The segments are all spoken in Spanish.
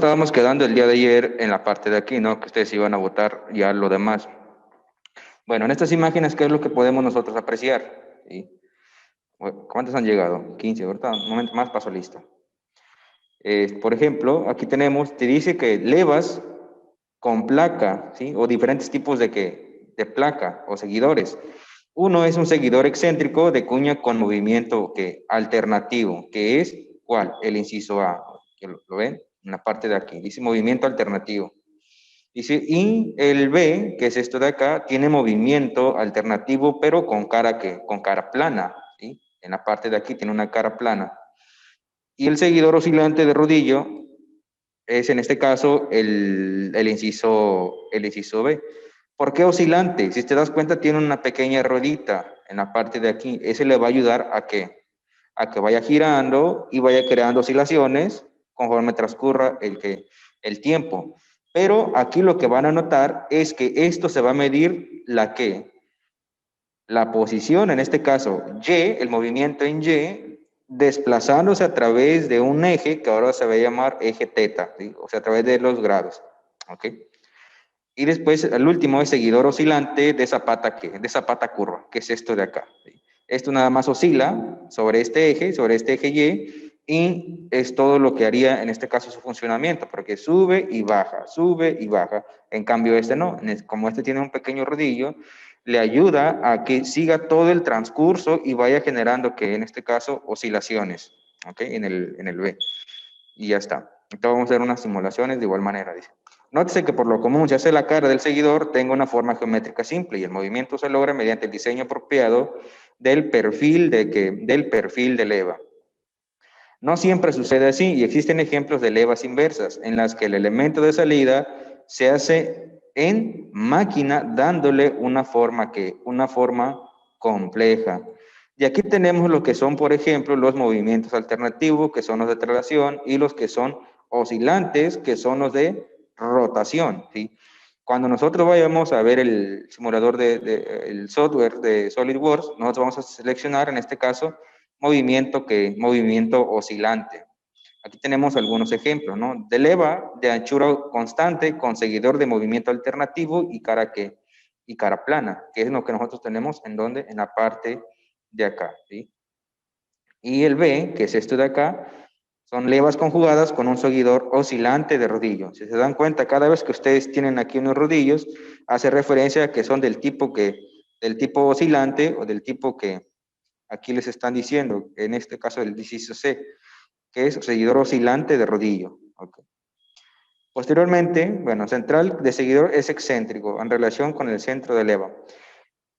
estábamos quedando el día de ayer en la parte de aquí, ¿no? Que ustedes iban a votar ya lo demás. Bueno, en estas imágenes, ¿qué es lo que podemos nosotros apreciar? ¿Sí? ¿Cuántos han llegado? 15, ahorita un momento más paso listo. Por ejemplo, aquí tenemos, te dice que levas con placa, ¿sí? O diferentes tipos de, de placa o seguidores. Uno es un seguidor excéntrico de cuña con movimiento alternativo, que es, ¿cuál? El inciso A. ¿Lo ven? En la parte de aquí. Dice movimiento alternativo. Dice, y el B, que es esto de acá, tiene movimiento alternativo, pero con cara, con cara plana, ¿sí? En la parte de aquí tiene una cara plana. Y el seguidor oscilante de rodillo es, en este caso, el inciso B. ¿Por qué oscilante? Si te das cuenta, tiene una pequeña ruedita en la parte de aquí. Ese le va a ayudar a que vaya girando y vaya creando oscilaciones conforme transcurra el tiempo. Pero aquí lo que van a notar es que esto se va a medir la posición, en este caso Y, el movimiento en Y, desplazándose a través de un eje que ahora se va a llamar eje teta, ¿sí? O sea, a través de los grados. ¿Ok? Y después el último es seguidor oscilante de esa pata, de esa pata curva, que es esto de acá. ¿Sí? Esto nada más oscila sobre este eje y es todo lo que haría en este caso su funcionamiento, porque sube y baja, sube y baja. En cambio este no, como este tiene un pequeño rodillo, le ayuda a que siga todo el transcurso y vaya generando que en este caso oscilaciones, ¿ok? En el B. Y ya está. Entonces vamos a hacer unas simulaciones de igual manera, dice. Nótese que por lo común se hace la cara del seguidor tenga una forma geométrica simple y el movimiento se logra mediante el diseño apropiado del perfil de leva. No siempre sucede así y existen ejemplos de levas inversas en las que el elemento de salida se hace en máquina dándole una forma compleja. Y aquí tenemos lo que son, por ejemplo, los movimientos alternativos, que son los de traslación, y los que son oscilantes, que son los de rotación, ¿sí? Cuando nosotros vayamos a ver el simulador el software de SolidWorks, nosotros vamos a seleccionar, en este caso, movimiento oscilante. Aquí tenemos algunos ejemplos, ¿no? De leva de anchura constante con seguidor de movimiento alternativo y cara plana, que es lo que nosotros tenemos en la parte de acá, ¿sí? Y el B, que es esto de acá, son levas conjugadas con un seguidor oscilante de rodillo. Si se dan cuenta, cada vez que ustedes tienen aquí unos rodillos, hace referencia a que son del tipo oscilante o del tipo que aquí les están diciendo, en este caso el inciso C, que es seguidor oscilante de rodillo. Okay. Posteriormente, bueno, central de seguidor es excéntrico en relación con el centro de leva.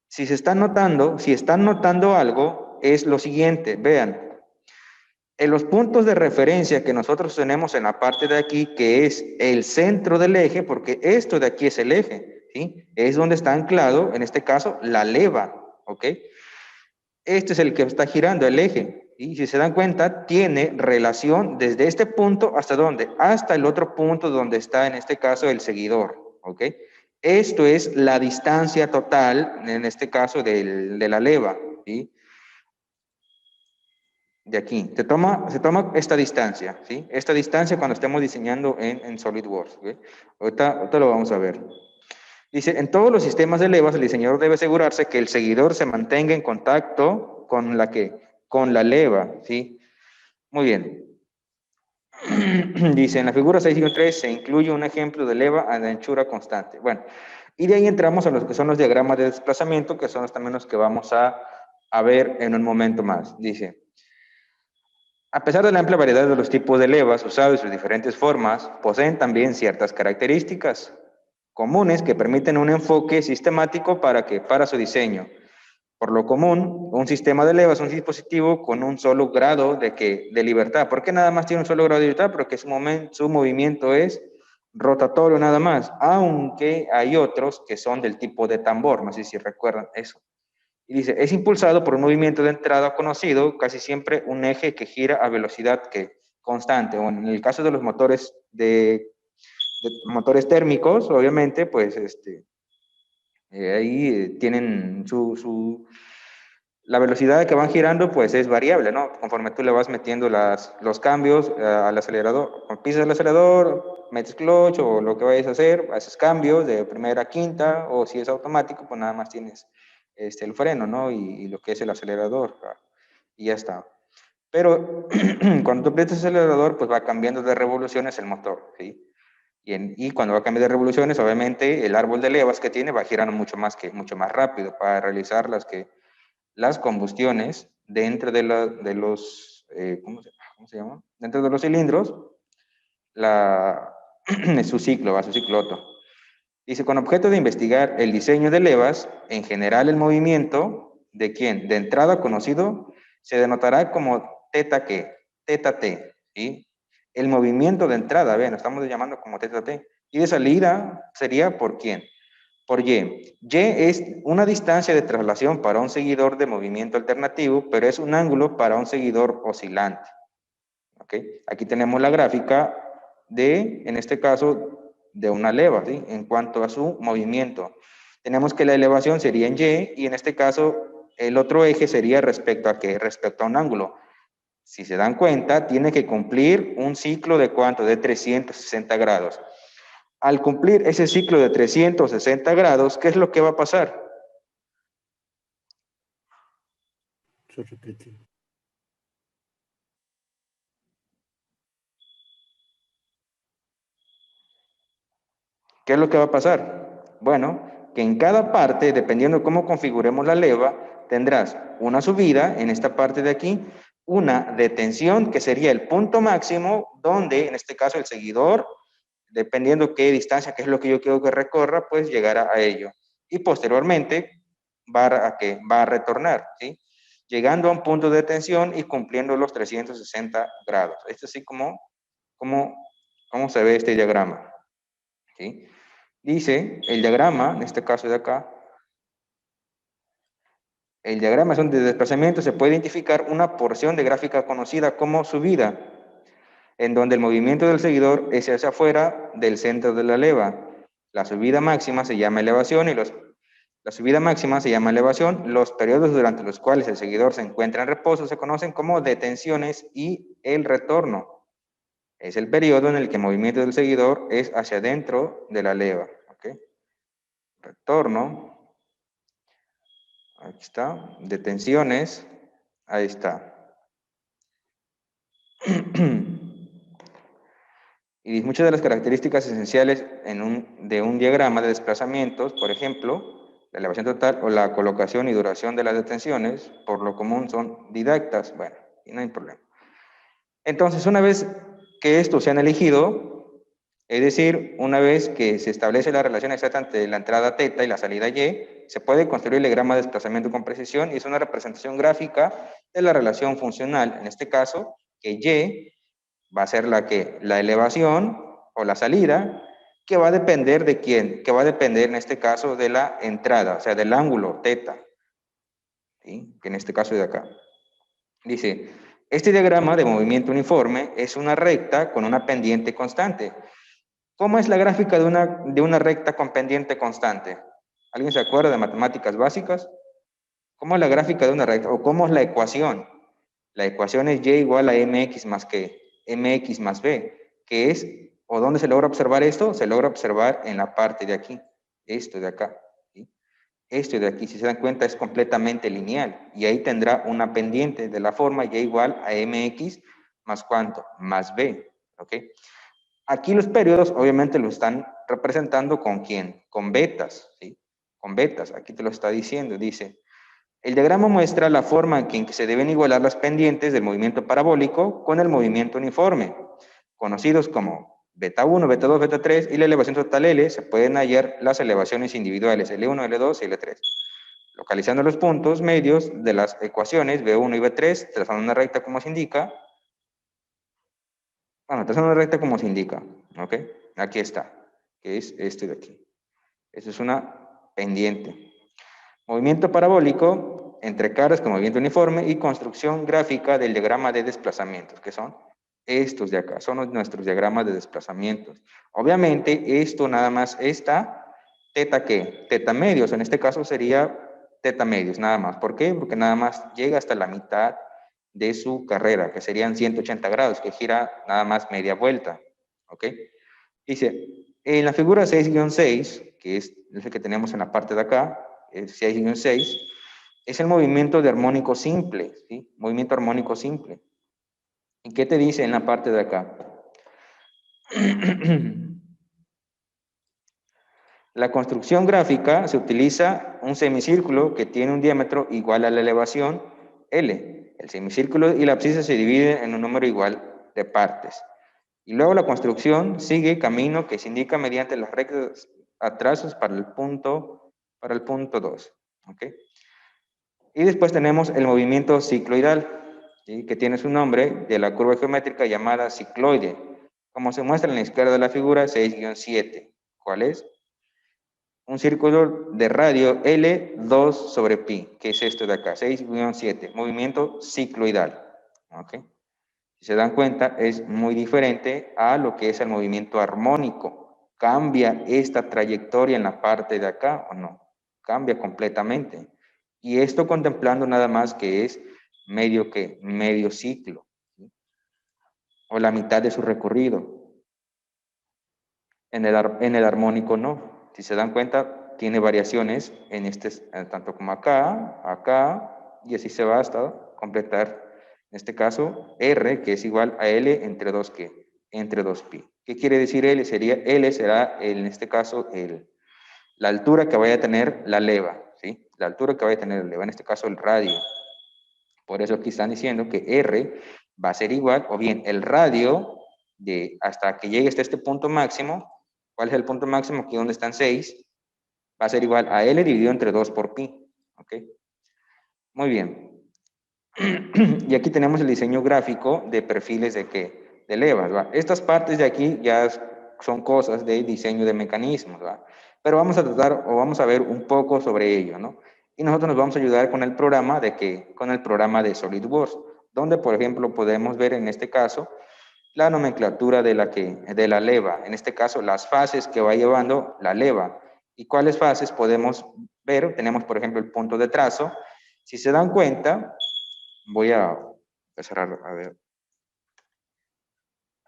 Si están notando algo, es lo siguiente, vean, en los puntos de referencia que nosotros tenemos en la parte de aquí, que es el centro del eje, porque esto de aquí es el eje, ¿sí? Es donde está anclado, en este caso, la leva, ¿ok? Este es el que está girando el eje. Y si se dan cuenta, tiene relación desde este punto hasta dónde? Hasta el otro punto donde está, en este caso, el seguidor. ¿Ok? Esto es la distancia total, en este caso, de la leva. ¿Sí? De aquí. Se toma esta distancia. ¿Sí? Esta distancia cuando estemos diseñando en SolidWorks. ¿Okay? Ahorita lo vamos a ver. Dice, en todos los sistemas de levas, el diseñador debe asegurarse que el seguidor se mantenga en contacto con la leva, ¿sí? Muy bien. Dice, en la figura 6.3 se incluye un ejemplo de leva a la anchura constante. Bueno, y de ahí entramos a los que son los diagramas de desplazamiento, que son también los que vamos a ver en un momento más. Dice, a pesar de la amplia variedad de los tipos de levas usados y sus diferentes formas, poseen también ciertas características comunes que permiten un enfoque sistemático para su diseño. Por lo común, un sistema de leva es un dispositivo con un solo grado de libertad. ¿Por qué nada más tiene un solo grado de libertad? Porque su movimiento es rotatorio nada más, aunque hay otros que son del tipo de tambor, no sé si recuerdan eso. Y dice, es impulsado por un movimiento de entrada conocido, casi siempre un eje que gira a velocidad constante, o en el caso de los motores motores térmicos, obviamente, pues ahí tienen La velocidad que van girando, pues es variable, ¿no? Conforme tú le vas metiendo los cambios al acelerador. Cuando pisas el acelerador, metes clutch o lo que vayas a hacer, haces cambios de primera a quinta, o si es automático, pues nada más tienes el freno, ¿no? Y lo que es el acelerador, y ya está. Pero cuando tú aprietas el acelerador, pues va cambiando de revoluciones el motor, ¿sí? Y cuando va a cambiar de revoluciones, obviamente el árbol de levas que tiene va girando mucho más rápido para realizar las combustiones dentro de los, ¿cómo se llama? Dentro de los cilindros, su ciclo, su ciclo Otto. Dice, con objeto de investigar el diseño de levas, en general el movimiento de quien de entrada conocido se denotará como teta que, teta t, ¿sí? El movimiento de entrada, vean, lo estamos llamando como teta t, y de salida sería por quién, por y. Y es una distancia de traslación para un seguidor de movimiento alternativo, pero es un ángulo para un seguidor oscilante. ¿Ok? Aquí tenemos la gráfica en este caso, de una leva, ¿sí? En cuanto a su movimiento. Tenemos que la elevación sería en Y, y en este caso, el otro eje sería respecto a ¿qué? Respecto a un ángulo. Si se dan cuenta, tiene que cumplir un ciclo de ¿cuánto? De 360 grados. Al cumplir ese ciclo de 360 grados, ¿qué es lo que va a pasar? Se repite. ¿Qué es lo que va a pasar? Bueno, que en cada parte, dependiendo de cómo configuremos la leva, tendrás una subida en esta parte de aquí, una detención que sería el punto máximo donde, en este caso, el seguidor, dependiendo qué distancia, qué es lo que yo quiero que recorra, pues llegará a ello. Y posteriormente va a retornar, ¿sí? Llegando a un punto de detención y cumpliendo los 360 grados. Esto así como se ve este diagrama, ¿sí? Dice, el diagrama, en este caso de acá, el diagrama es donde de desplazamiento se puede identificar una porción de gráfica conocida como subida, en donde el movimiento del seguidor es hacia afuera del centro de la leva. La subida máxima se llama elevación la subida máxima se llama elevación. Los periodos durante los cuales el seguidor se encuentra en reposo se conocen como detenciones y el retorno. Es el periodo en el que el movimiento del seguidor es hacia adentro de la leva. ¿Okay? Retorno. Aquí está, detenciones, ahí está. Y muchas de las características esenciales de un diagrama de desplazamientos, por ejemplo, la elevación total o la colocación y duración de las detenciones, por lo común son didactas, bueno, y no hay problema. Entonces, una vez que estos se han elegido, es decir, una vez que se establece la relación exacta entre la entrada θ y la salida y, se puede construir el diagrama de desplazamiento con precisión y es una representación gráfica de la relación funcional. En este caso, que y va a ser la elevación o la salida, que va a depender de quién, que va a depender en este caso de la entrada, o sea, del ángulo θ, ¿sí? Que en este caso es de acá. Dice, este diagrama de movimiento uniforme es una recta con una pendiente constante. ¿Cómo es la gráfica de una recta con pendiente constante? ¿Alguien se acuerda de matemáticas básicas? ¿Cómo es la gráfica de una recta? ¿O cómo es la ecuación? La ecuación es y igual a mx más que mx más b, que es, ¿o dónde se logra observar esto? Se logra observar en la parte de aquí, esto de acá. ¿Sí? Esto de aquí, si se dan cuenta, es completamente lineal y ahí tendrá una pendiente de la forma y igual a mx más ¿cuánto? Más b, ¿ok? Aquí los periodos obviamente lo están representando con quién, con betas, ¿sí? Con betas, aquí te lo está diciendo, dice, el diagrama muestra la forma en que se deben igualar las pendientes del movimiento parabólico con el movimiento uniforme, conocidos como beta 1, beta 2, beta 3 y la elevación total L, se pueden hallar las elevaciones individuales L1, L2 y L3. Localizando los puntos medios de las ecuaciones B1 y B3, trazando una recta como se indica. Bueno, trazando una recta como se indica, ¿ok? Aquí está, que es este de aquí. Eso es una pendiente. Movimiento parabólico entre caras con movimiento uniforme y construcción gráfica del diagrama de desplazamientos, que son estos de acá, son nuestros diagramas de desplazamientos. Obviamente, esto nada más está teta ¿qué? Teta medios, en este caso sería teta medios, nada más. ¿Por qué? Porque nada más llega hasta la mitad de su carrera, que serían 180 grados, que gira nada más media vuelta. ¿Ok? Dice, en la figura 6-6, que es el que tenemos en la parte de acá, el 6-6, es el movimiento de armónico simple, ¿sí? Movimiento armónico simple. ¿Y qué te dice en la parte de acá? La construcción gráfica se utiliza un semicírculo que tiene un diámetro igual a la elevación L. El semicírculo y la abscisa se dividen en un número igual de partes. Y luego la construcción sigue camino que se indica mediante las rectas atrasos para el punto 2. ¿Okay? Y después tenemos el movimiento cicloidal, ¿sí? Que tiene su nombre de la curva geométrica llamada cicloide, como se muestra en la izquierda de la figura 6-7. ¿Cuál es? Un círculo de radio L2 sobre pi, que es esto de acá, 6-7, movimiento cicloidal. ¿Okay? Si se dan cuenta, es muy diferente a lo que es el movimiento armónico. ¿Cambia esta trayectoria en la parte de acá o no? Cambia completamente. Y esto contemplando nada más que es medio ciclo, ¿sí? O la mitad de su recorrido. En el armónico no. Si se dan cuenta, tiene variaciones en tanto como acá, y así se va hasta completar, en este caso, R, que es igual a L entre 2, ¿qué? Entre 2pi. ¿Qué quiere decir L? L será, en este caso, la altura que vaya a tener la leva, ¿sí? La altura que vaya a tener la leva, en este caso, el radio. Por eso aquí están diciendo que R va a ser igual, o bien el radio de hasta que llegue hasta este punto máximo. ¿Cuál es el punto máximo? Aquí donde están 6, va a ser igual a L dividido entre 2 por pi. ¿Ok? Muy bien. Y aquí tenemos el diseño gráfico de perfiles de ¿qué? De levas, ¿va? Estas partes de aquí ya son cosas de diseño de mecanismos, ¿va? Pero vamos a tratar o vamos a ver un poco sobre ello, ¿no? Y nosotros nos vamos a ayudar con el programa de ¿qué? Con el programa de SolidWorks, donde, por ejemplo, podemos ver en este caso la nomenclatura de la leva, en este caso las fases que va llevando la leva. ¿Y cuáles fases podemos ver? Tenemos, por ejemplo, el punto de trazo. Si se dan cuenta, voy a empezar a ver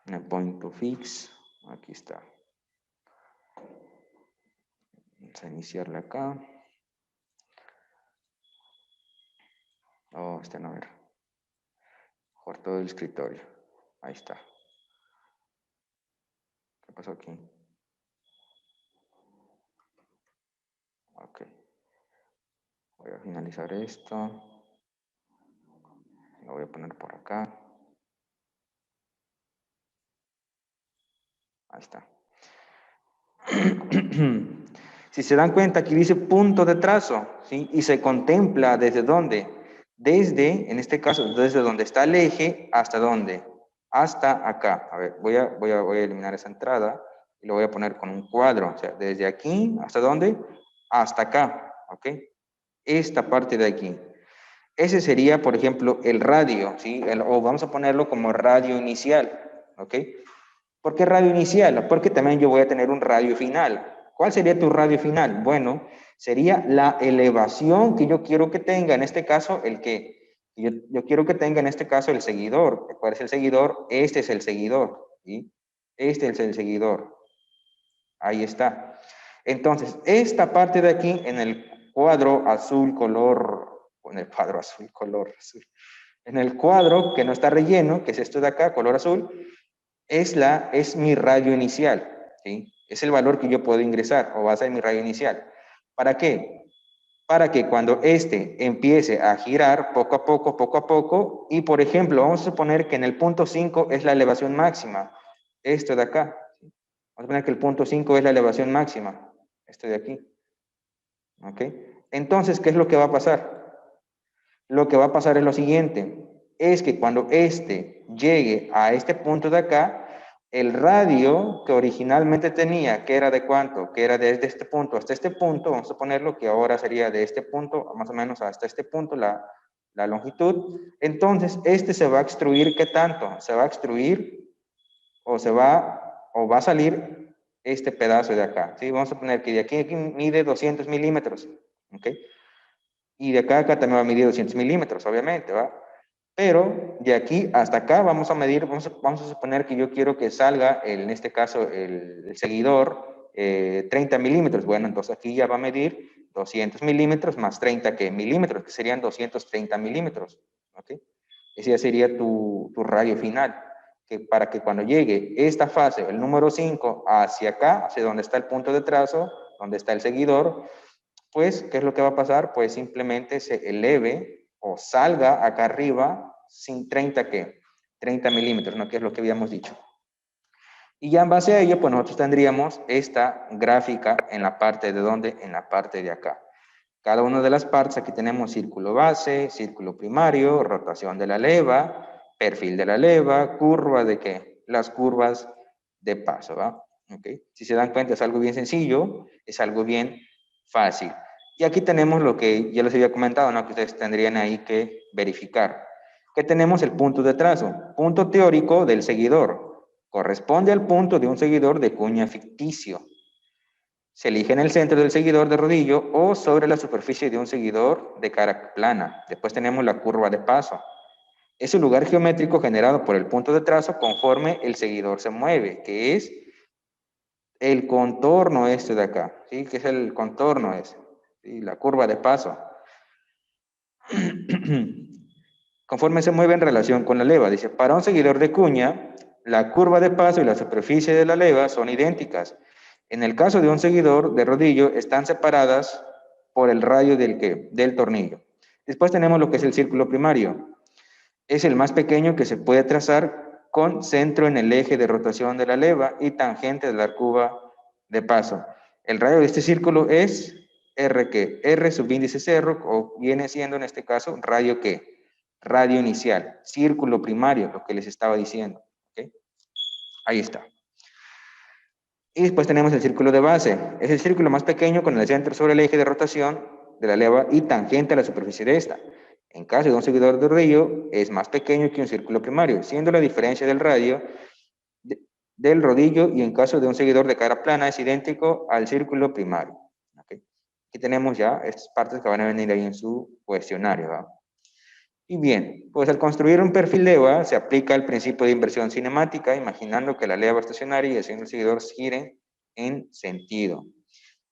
el point to fix. Aquí está. Vamos a iniciarle acá. Oh, no, a ver. Por todo el escritorio. Ahí está. ¿Qué pasó aquí? Ok. Voy a finalizar esto. Lo voy a poner por acá. Ahí está. Si se dan cuenta, aquí dice punto de trazo, ¿sí? Y se contempla desde dónde. Desde, en este caso, desde donde está el eje, ¿hasta dónde? Hasta acá. A ver, voy a eliminar esa entrada y lo voy a poner con un cuadro. O sea, desde aquí, ¿hasta dónde? Hasta acá, ¿ok? Esta parte de aquí. Ese sería, por ejemplo, el radio, ¿sí? O vamos a ponerlo como radio inicial, ¿ok? ¿Por qué radio inicial? Porque también yo voy a tener un radio final. ¿Cuál sería tu radio final? Bueno, sería la elevación que yo quiero que tenga, en este caso, yo quiero que tenga en este caso el seguidor. ¿Cuál es el seguidor? Este es el seguidor, ¿sí? Este es el seguidor. Ahí está. Entonces, esta parte de aquí, en el cuadro azul color, en el cuadro que no está relleno, que es esto de acá, color azul, es mi radio inicial, ¿sí? Es el valor que yo puedo ingresar o va a ser mi radio inicial. ¿Para qué? Para que cuando este empiece a girar poco a poco, y por ejemplo, vamos a suponer que en el punto 5 es la elevación máxima, esto de acá. ¿Sí? Vamos a suponer que el punto 5 es la elevación máxima, esto de aquí. ¿Ok? Entonces, ¿qué es lo que va a pasar? Lo que va a pasar es lo siguiente, es que cuando este llegue a este punto de acá, el radio que originalmente tenía, que era de cuánto, que era desde este punto hasta este punto, vamos a ponerlo que ahora sería de este punto más o menos hasta este punto la longitud, entonces este se va a extruir, ¿qué tanto? Se va a extruir o va a salir este pedazo de acá, ¿sí? Vamos a poner que de aquí mide 200 milímetros, ¿ok? Y de acá a acá también va a medir 200 milímetros, obviamente, ¿va? Pero de aquí hasta acá vamos a medir, vamos a suponer que yo quiero que salga, en este caso, el seguidor 30 milímetros. Bueno, entonces aquí ya va a medir 200 milímetros más 30 milímetros, que serían 230 milímetros. ¿Ok? Ese ya sería tu radio final. Que para que cuando llegue esta fase, el número 5, hacia acá, hacia donde está el punto de trazo, donde está el seguidor, pues, ¿qué es lo que va a pasar? Pues simplemente se eleve o salga acá arriba sin 30, ¿qué? 30 milímetros, ¿no? Que es lo que habíamos dicho. Y ya en base a ello, pues nosotros tendríamos esta gráfica en la parte de ¿dónde? En la parte de acá. Cada una de las partes, aquí tenemos círculo base, círculo primario, rotación de la leva, perfil de la leva, curva de ¿qué? Las curvas de paso, ¿va? ¿Okay? Si se dan cuenta, es algo bien sencillo, es algo bien fácil. Y aquí tenemos lo que ya les había comentado, ¿no? Que ustedes tendrían ahí que verificar. Que tenemos el punto de trazo, punto teórico del seguidor. Corresponde al punto de un seguidor de cuña ficticio. Se elige en el centro del seguidor de rodillo o sobre la superficie de un seguidor de cara plana. Después tenemos la curva de paso. Es el lugar geométrico generado por el punto de trazo conforme el seguidor se mueve, que es el contorno este de acá, ¿sí? Que es el contorno ese, ¿sí? La curva de paso. Conforme se mueve en relación con la leva. Dice, para un seguidor de cuña, la curva de paso y la superficie de la leva son idénticas. En el caso de un seguidor de rodillo, están separadas por el radio del tornillo. Después tenemos lo que es el círculo primario. Es el más pequeño que se puede trazar con centro en el eje de rotación de la leva y tangente de la curva de paso. El radio de este círculo es R, ¿qué? R subíndice 0, o viene siendo en este caso radio ¿qué? Radio inicial, círculo primario, lo que les estaba diciendo. ¿Okay? Ahí está. Y después tenemos el círculo de base. Es el círculo más pequeño con el centro sobre el eje de rotación de la leva y tangente a la superficie de esta. En caso de un seguidor de rodillo, es más pequeño que un círculo primario, siendo la diferencia del radio del rodillo, y en caso de un seguidor de cara plana es idéntico al círculo primario. ¿Okay? Aquí tenemos ya estas partes que van a venir ahí en su cuestionario. ¿Va? Y bien, pues al construir un perfil leva se aplica el principio de inversión cinemática, imaginando que la leva estacionaria y haciendo el seguidor giren en sentido.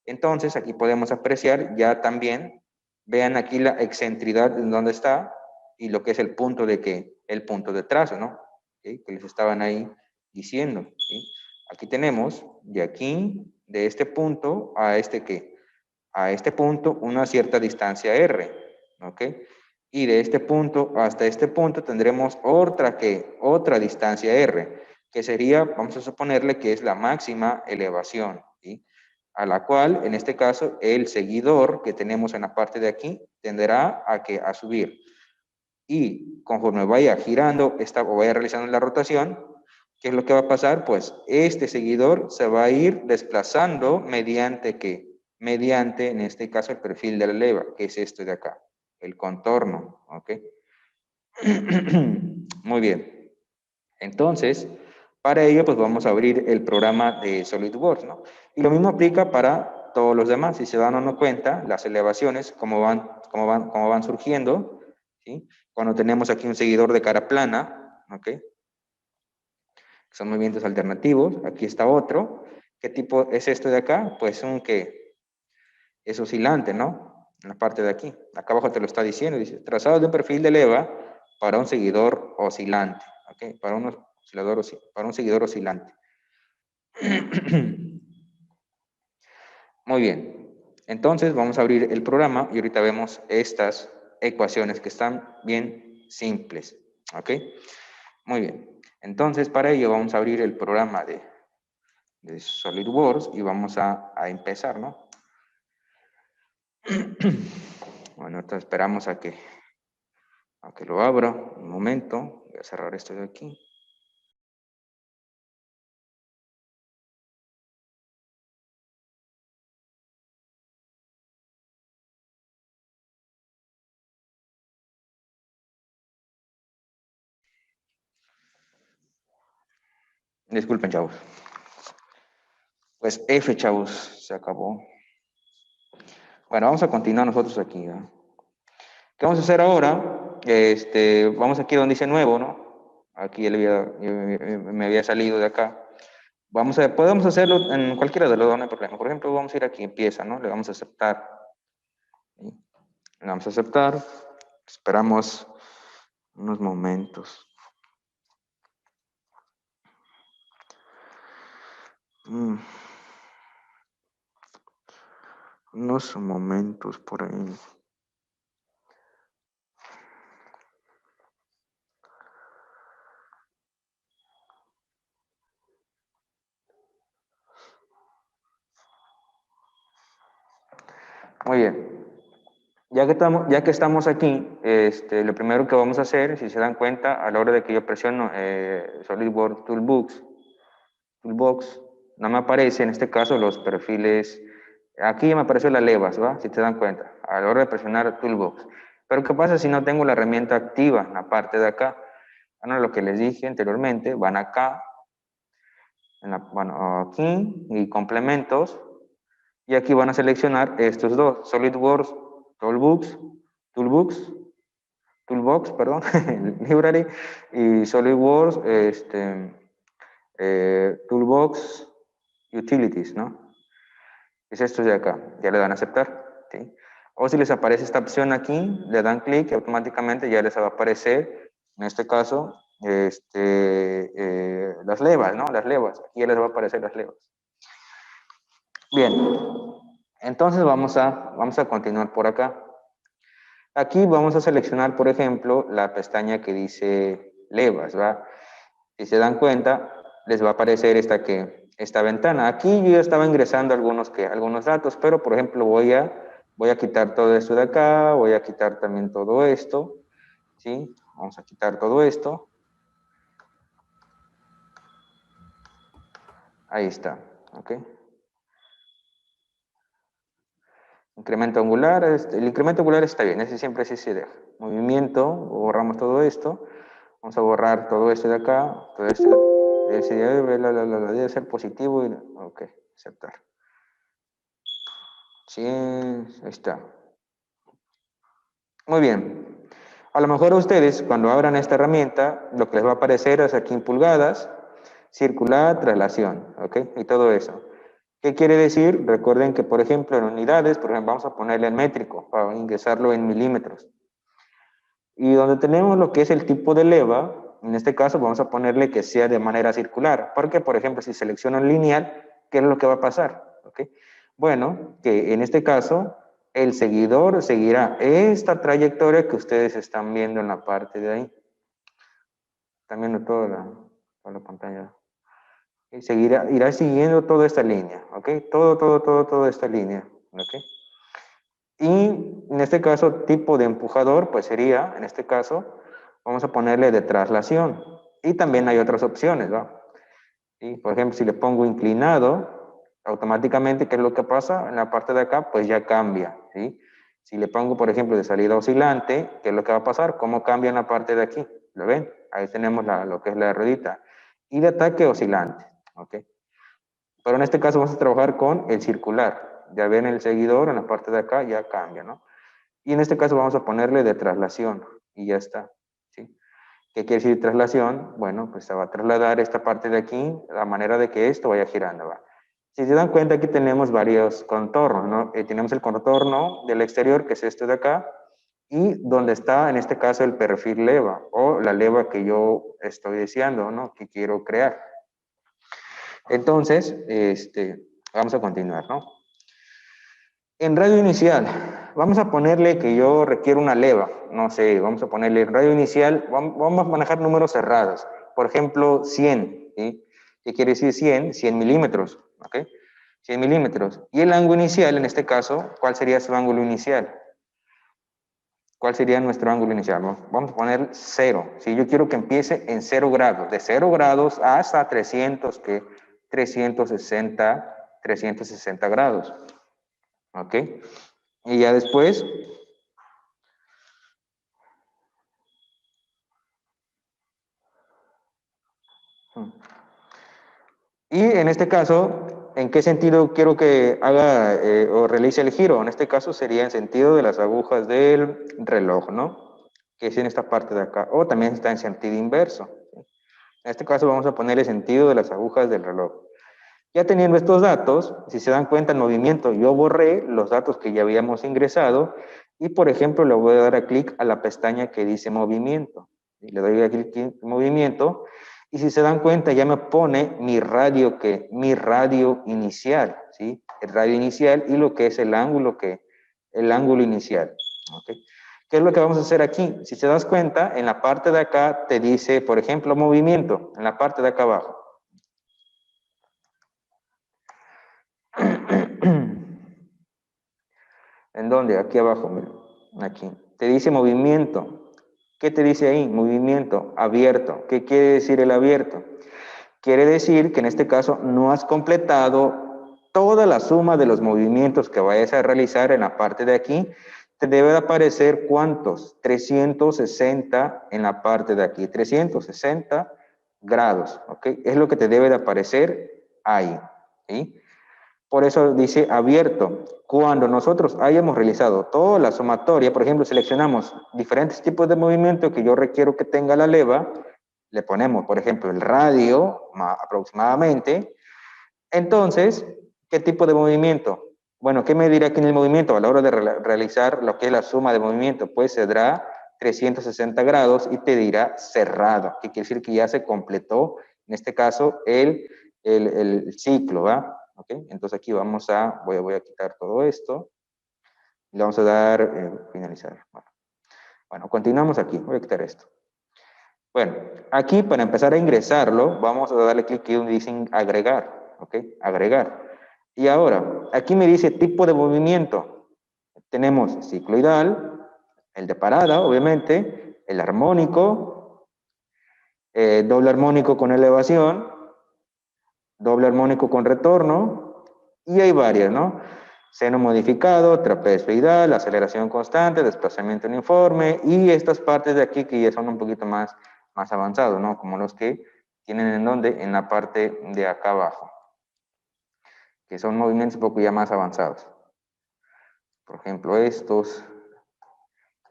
Entonces, aquí podemos apreciar ya también, vean aquí la excentridad en donde está y lo que es el punto de que, el punto de trazo, ¿no? ¿Sí? Que les estaban ahí diciendo. ¿Sí? Aquí tenemos de aquí, de este punto a este que, a este punto, una cierta distancia R, ¿ok? Y de este punto hasta este punto tendremos otra distancia R, que sería, vamos a suponerle que es la máxima elevación, ¿sí? A la cual, en este caso, el seguidor que tenemos en la parte de aquí tenderá a subir. Y conforme vaya girando o vaya realizando la rotación, ¿qué es lo que va a pasar? Pues este seguidor se va a ir desplazando mediante ¿qué? Mediante, en este caso, el perfil de la leva, que es esto de acá, el contorno, ¿ok? Muy bien. Entonces, para ello, pues vamos a abrir el programa de SolidWorks, ¿no? Y lo mismo aplica para todos los demás. Si se dan o no cuenta, las elevaciones, cómo van surgiendo, ¿sí? Cuando tenemos aquí un seguidor de cara plana, ¿ok? Son movimientos alternativos. Aquí está otro. ¿Qué tipo es esto de acá? Pues un que es oscilante, ¿no? En la parte de aquí. Acá abajo te lo está diciendo. Dice, trazado de un perfil de leva para un seguidor oscilante. ¿Ok? Para un seguidor oscilante. Muy bien. Entonces vamos a abrir el programa y ahorita vemos estas ecuaciones que están bien simples. ¿Ok? Muy bien. Entonces para ello vamos a abrir el programa de SolidWorks y vamos a empezar, ¿no? Bueno, ahorita esperamos a que lo abra. Un momento. Voy a cerrar esto de aquí. Disculpen, chavos. Pues F, chavos, se acabó. Bueno, vamos a continuar nosotros aquí. ¿Eh? ¿Qué vamos a hacer ahora? Vamos aquí donde dice nuevo, ¿no? Aquí me había salido de acá. Podemos hacerlo en cualquiera de los dos, no hay problema. Por ejemplo, vamos a ir aquí, empieza, ¿no? Le vamos a aceptar. ¿Sí? Le vamos a aceptar. Esperamos unos momentos. Unos momentos por ahí. Muy bien. Ya que estamos aquí, lo primero que vamos a hacer, si se dan cuenta, a la hora de que yo presiono SolidWorks Toolbox, no me aparece en este caso los perfiles. Aquí ya me apareció las levas, ¿va? Si te dan cuenta, a la hora de presionar Toolbox. Pero ¿qué pasa si no tengo la herramienta activa en la parte de acá? Bueno, lo que les dije anteriormente, van acá, bueno, aquí, y complementos, y aquí van a seleccionar estos dos, SolidWorks Toolbox, perdón, Library, y SolidWorks Toolbox Utilities, ¿no? Es esto de acá, ya le dan a aceptar, ¿sí? O si les aparece esta opción aquí, le dan clic y automáticamente ya les va a aparecer, en este caso, las levas, ¿no? Las levas, aquí ya les va a aparecer las levas. Bien, entonces vamos a continuar por acá. Aquí vamos a seleccionar, por ejemplo, la pestaña que dice levas, ¿va? Si se dan cuenta, les va a aparecer esta ventana. Aquí yo ya estaba ingresando algunos datos, pero por ejemplo voy a quitar todo esto de acá, voy a quitar también todo esto, ¿sí? Vamos a quitar todo esto. Ahí está, ¿ok? Incremento angular, el incremento angular está bien, ese siempre sí se deja. Movimiento, borramos todo esto. Vamos a borrar todo esto de acá, todo esto, ese debe ser positivo, ok, aceptar. Sí, ahí está. Muy bien. A lo mejor a ustedes, cuando abran esta herramienta, lo que les va a aparecer es aquí en pulgadas, circular, traslación, ¿ok? Y todo eso. ¿Qué quiere decir? Recuerden que, por ejemplo, en unidades, por ejemplo, vamos a ponerle en métrico, para ingresarlo en milímetros. Y donde tenemos lo que es el tipo de leva, en este caso vamos a ponerle que sea de manera circular, porque, por ejemplo, si selecciono en lineal, ¿qué es lo que va a pasar? ¿Ok? Bueno, que en este caso el seguidor seguirá esta trayectoria que ustedes están viendo en la parte de ahí. Están viendo toda la pantalla. Y irá siguiendo toda esta línea, ¿ok? Toda esta línea, ¿ok? Y en este caso, tipo de empujador, pues sería, en este caso, vamos a ponerle de traslación. Y también hay otras opciones, ¿va? Y, por ejemplo, si le pongo inclinado, automáticamente, ¿qué es lo que pasa? En la parte de acá, pues ya cambia, ¿sí? Si le pongo, por ejemplo, de salida oscilante, ¿qué es lo que va a pasar? ¿Cómo cambia en la parte de aquí? ¿Lo ven? Ahí tenemos lo que es la ruedita. Y de ataque oscilante, ¿ok? Pero en este caso vamos a trabajar con el circular. Ya ven el seguidor en la parte de acá, ya cambia, ¿no? Y en este caso vamos a ponerle de traslación y ya está, ¿sí? ¿Qué quiere decir traslación? Bueno, pues se va a trasladar esta parte de aquí, a manera de que esto vaya girando, ¿va? Si se dan cuenta, aquí tenemos varios contornos, ¿no? Tenemos el contorno del exterior, que es este de acá, y donde está, en este caso, el perfil leva, o la leva que yo estoy deseando, ¿no? Que quiero crear. Entonces, vamos a continuar, ¿no? En radio inicial, vamos a ponerle que yo requiero una leva, no sé, vamos a ponerle en radio inicial, vamos a manejar números cerrados, por ejemplo, 100, ¿sí? ¿Qué quiere decir 100? 100 milímetros, ¿ok? 100 milímetros. Y el ángulo inicial, en este caso, ¿cuál sería su ángulo inicial? ¿Cuál sería nuestro ángulo inicial? Vamos a poner 0, si yo quiero que empiece en 0 grados, de 0 grados hasta 360 grados, ¿ok? Y ya después, y en este caso, ¿en qué sentido quiero que haga o realice el giro? En este caso sería en sentido de las agujas del reloj, ¿no? Que es en esta parte de acá. O también está en sentido inverso. En este caso vamos a poner el sentido de las agujas del reloj. Ya teniendo estos datos, si se dan cuenta el movimiento, yo borré los datos que ya habíamos ingresado y, por ejemplo, le voy a dar clic a la pestaña que dice movimiento. Y le doy a clic en movimiento y si se dan cuenta ya me pone mi radio, mi radio inicial, ¿sí? El radio inicial y lo que es el ángulo inicial, ¿ok? ¿Qué es lo que vamos a hacer aquí? Si te das cuenta, en la parte de acá te dice, por ejemplo, movimiento, en la parte de acá abajo. ¿En dónde? Aquí abajo, mira. Aquí. Te dice movimiento. ¿Qué te dice ahí? Movimiento abierto. ¿Qué quiere decir el abierto? Quiere decir que en este caso no has completado toda la suma de los movimientos que vayas a realizar en la parte de aquí. Te debe de aparecer ¿cuántos? 360 en la parte de aquí. 360 grados, ¿ok? Es lo que te debe de aparecer ahí, ¿sí? Por eso dice abierto. Cuando nosotros hayamos realizado toda la sumatoria, por ejemplo, seleccionamos diferentes tipos de movimiento que yo requiero que tenga la leva, le ponemos, por ejemplo, el radio aproximadamente. Entonces, ¿qué tipo de movimiento? Bueno, ¿qué me dirá aquí en el movimiento? A la hora de realizar lo que es la suma de movimiento, pues se dará 360 grados y te dirá cerrado, que quiere decir que ya se completó, en este caso, el ciclo, ¿va? ¿Ok? Entonces aquí voy a quitar todo esto, le vamos a dar finalizar. Bueno, continuamos aquí, voy a quitar esto. Bueno, aquí para empezar a ingresarlo, vamos a darle clic aquí donde dice agregar, ¿ok? Agregar. Y ahora, aquí me dice tipo de movimiento. Tenemos cicloidal, el de parada, obviamente, el armónico, doble armónico con elevación, doble armónico con retorno, y hay varias, ¿no? Seno modificado, trapezoidal, aceleración constante, desplazamiento uniforme, y estas partes de aquí que ya son un poquito más avanzados, ¿no? Como los que tienen en donde, en la parte de acá abajo, que son movimientos un poco ya más avanzados. Por ejemplo, estos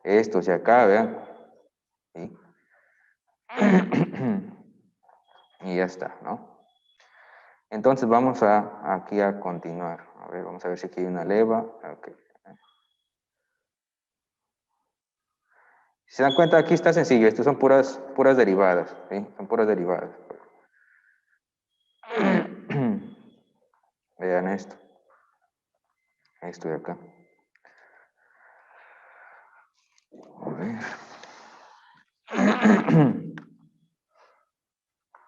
de acá, ¿vean? ¿Sí? Y ya está, ¿no? Entonces vamos aquí a continuar. A ver, vamos a ver si aquí hay una leva. Okay. Si se dan cuenta, aquí está sencillo. Estas son puras derivadas, ¿sí? Son puras derivadas. Vean esto. Esto de acá. A ver.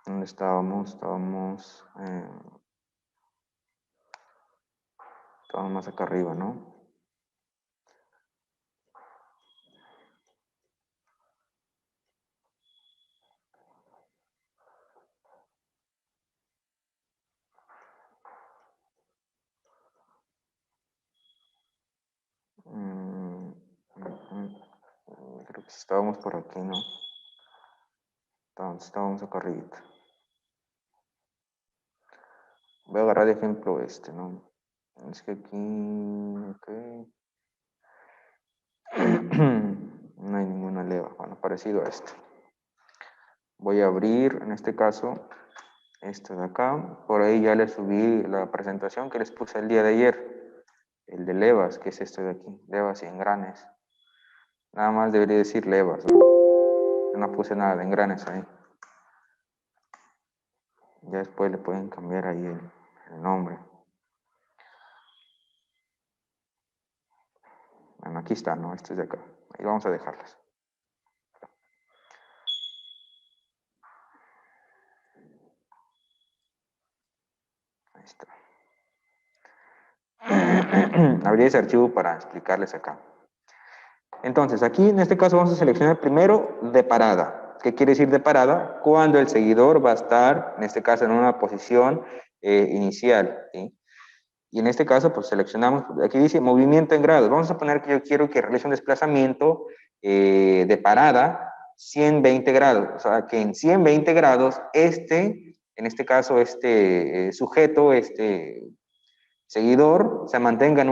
¿Dónde estábamos? Estábamos más acá arriba, ¿no? Creo que estábamos por aquí, ¿no? Estábamos acá arriba. Voy a agarrar de ejemplo este, ¿no? Es que aquí, ok. No hay ninguna leva, bueno, parecido a esto. Voy a abrir, en este caso, esto de acá. Por ahí ya les subí la presentación que les puse el día de ayer. El de levas, que es esto de aquí. Levas y engranes. Nada más debería decir levas, ¿no? No puse nada de engranes ahí. Ya después le pueden cambiar ahí el nombre. Bueno, aquí está, ¿no? Esto es de acá. Ahí vamos a dejarlas. Ahí está. Abrí ese archivo para explicarles acá. Entonces, aquí en este caso vamos a seleccionar primero de parada. ¿Qué quiere decir de parada? Cuando el seguidor va a estar, en este caso, en una posición inicial, ¿sí? Y en este caso, pues seleccionamos, aquí dice movimiento en grados. Vamos a poner que yo quiero que realice un desplazamiento de parada 120 grados. O sea, que en 120 grados, en este caso, este sujeto, este seguidor, se mantenga en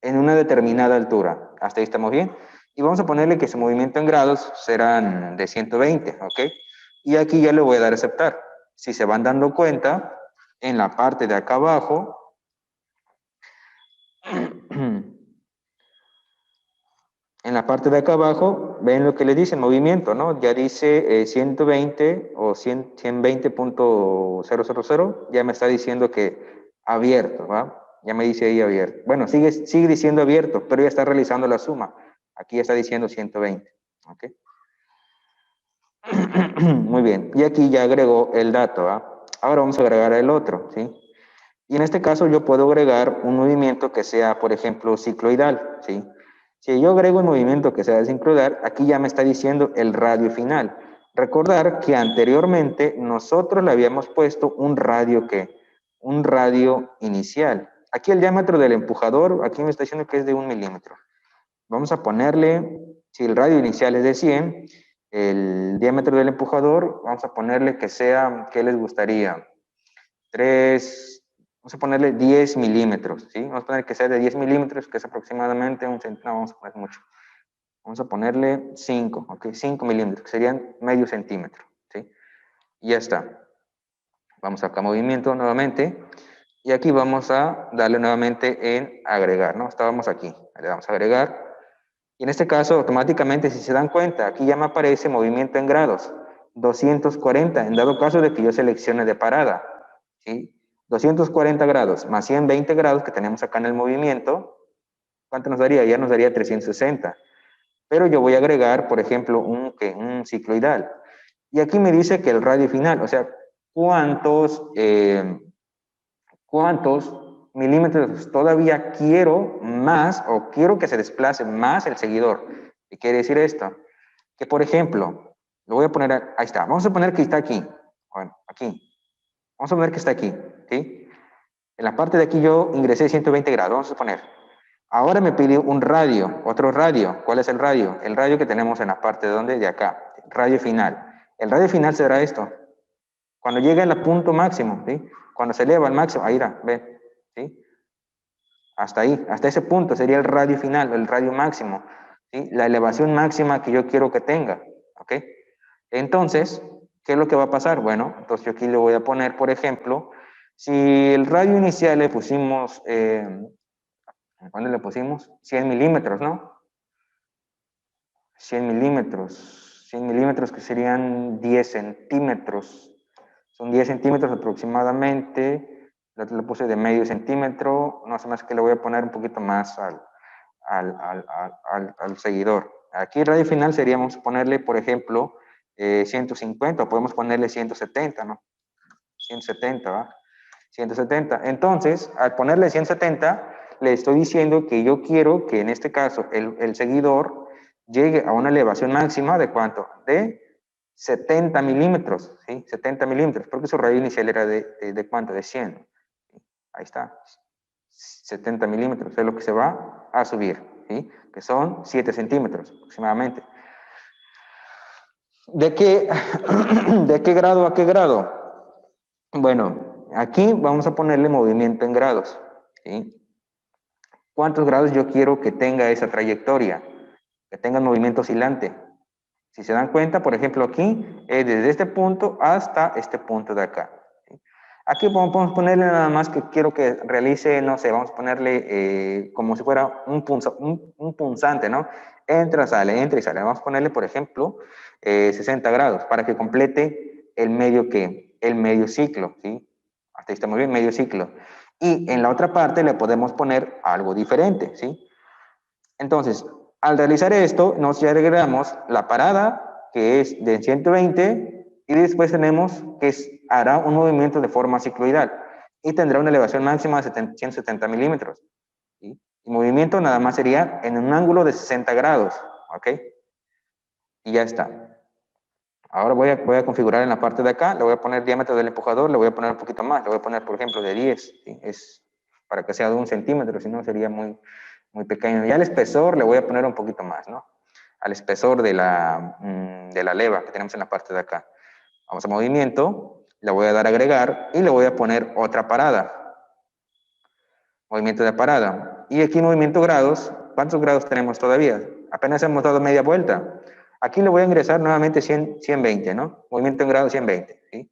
en una determinada altura. Hasta ahí estamos bien. Y vamos a ponerle que su movimiento en grados serán de 120, ¿ok? Y aquí ya le voy a dar a aceptar. Si se van dando cuenta, en la parte de acá abajo, en la parte de acá abajo, ven lo que le dice movimiento, ¿no? Ya dice 120 o 120.000, ya me está diciendo que abierto, ¿va? Ya me dice ahí abierto. Bueno, sigue diciendo abierto, pero ya está realizando la suma. Aquí ya está diciendo 120, ¿ok? Muy bien, y aquí ya agregó el dato, ¿va? Ahora vamos a agregar el otro, ¿sí? Y en este caso yo puedo agregar un movimiento que sea, por ejemplo, cicloidal, ¿sí? Si yo agrego un movimiento que sea cicloidal, aquí ya me está diciendo el radio final. Recordar que anteriormente nosotros le habíamos puesto un radio un radio inicial. Aquí el diámetro del empujador, aquí me está diciendo que es de 1 milímetro. Vamos a ponerle, si el radio inicial es de 100, el diámetro del empujador, vamos a ponerle que sea, ¿qué les gustaría? 3, vamos a ponerle 10 milímetros, ¿sí? Vamos a poner que sea de 10 milímetros, que es aproximadamente un centímetro, no vamos a poner mucho. Vamos a ponerle 5, ¿ok? 5 milímetros, que serían medio centímetro, ¿sí? Y ya está. Vamos acá a movimiento nuevamente, y aquí vamos a darle nuevamente en agregar, ¿no? Estábamos aquí, le damos a agregar, y en este caso, automáticamente, si se dan cuenta, aquí ya me aparece movimiento en grados, 240, en dado caso de que yo seleccione de parada, ¿sí? 240 grados más 120 grados que tenemos acá en el movimiento, ¿cuánto nos daría? Ya nos daría 360. Pero yo voy a agregar, por ejemplo, un cicloidal. Y aquí me dice que el radio final, o sea, cuántos milímetros todavía quiero más o quiero que se desplace más el seguidor. ¿Qué quiere decir esto? Que, por ejemplo, lo voy a poner, ahí está, vamos a poner que está aquí, bueno, aquí, vamos a poner que está aquí, ¿sí? En la parte de aquí yo ingresé 120 grados, vamos a poner. Ahora me pidió un radio, otro radio. ¿Cuál es el radio? El radio que tenemos en la parte de donde, de acá, radio final. El radio final será esto. Cuando llega al punto máximo, ¿sí? Cuando se eleva al máximo, ahí irá, ve, ¿sí? Hasta ahí, hasta ese punto sería el radio final, el radio máximo, ¿sí? La elevación máxima que yo quiero que tenga, ¿ok? Entonces, ¿qué es lo que va a pasar? Bueno, entonces yo aquí le voy a poner, por ejemplo, si el radio inicial le pusimos, ¿cuándo le pusimos? 100 milímetros, ¿no? 100 milímetros que serían 10 centímetros. Son 10 centímetros aproximadamente. Le puse de medio centímetro. No sé más que le voy a poner un poquito más al seguidor. Aquí el radio final sería, vamos a ponerle, por ejemplo, 150, o podemos ponerle 170, ¿no? 170, ¿va? 170. Entonces, al ponerle 170, le estoy diciendo que yo quiero que en este caso el seguidor llegue a una elevación máxima de ¿cuánto? De 70 milímetros, ¿sí? 70 milímetros, porque su radio inicial era de ¿cuánto? De 100. Ahí está. 70 milímetros es lo que se va a subir, ¿sí? Que son 7 centímetros aproximadamente. ¿De qué, de qué grado a qué grado? Bueno, aquí vamos a ponerle movimiento en grados, ¿sí? ¿Cuántos grados yo quiero que tenga esa trayectoria? Que tenga movimiento oscilante. Si se dan cuenta, por ejemplo, aquí es desde este punto hasta este punto de acá, ¿sí? Aquí podemos ponerle nada más que quiero que realice, no sé, vamos a ponerle como si fuera un punzante, ¿no? Entra y sale. Vamos a ponerle, por ejemplo, 60 grados para que complete el medio ciclo, ¿sí? Hasta ahí está muy bien, medio ciclo. Y en la otra parte le podemos poner algo diferente, ¿sí? Entonces, al realizar esto, nos ya agregamos la parada, que es de 120, y después tenemos que hará un movimiento de forma cicloidal y tendrá una elevación máxima de 170 milímetros. ¿Sí? Y movimiento nada más sería en un ángulo de 60 grados, ¿ok? Y ya está. Ahora voy a configurar en la parte de acá, le voy a poner diámetro del empujador, le voy a poner un poquito más, le voy a poner, por ejemplo, de 10, ¿sí? Es para que sea de 1 centímetro, si no sería muy pequeño. Y al espesor le voy a poner un poquito más, ¿no? Al espesor de la leva que tenemos en la parte de acá. Vamos a movimiento, Le voy a dar a agregar y le voy a poner otra parada. Movimiento de parada. Y aquí movimiento grados. ¿Cuántos grados tenemos todavía? Apenas hemos dado media vuelta. Aquí le voy a ingresar nuevamente 120, ¿no? Movimiento en grado 120, ¿sí?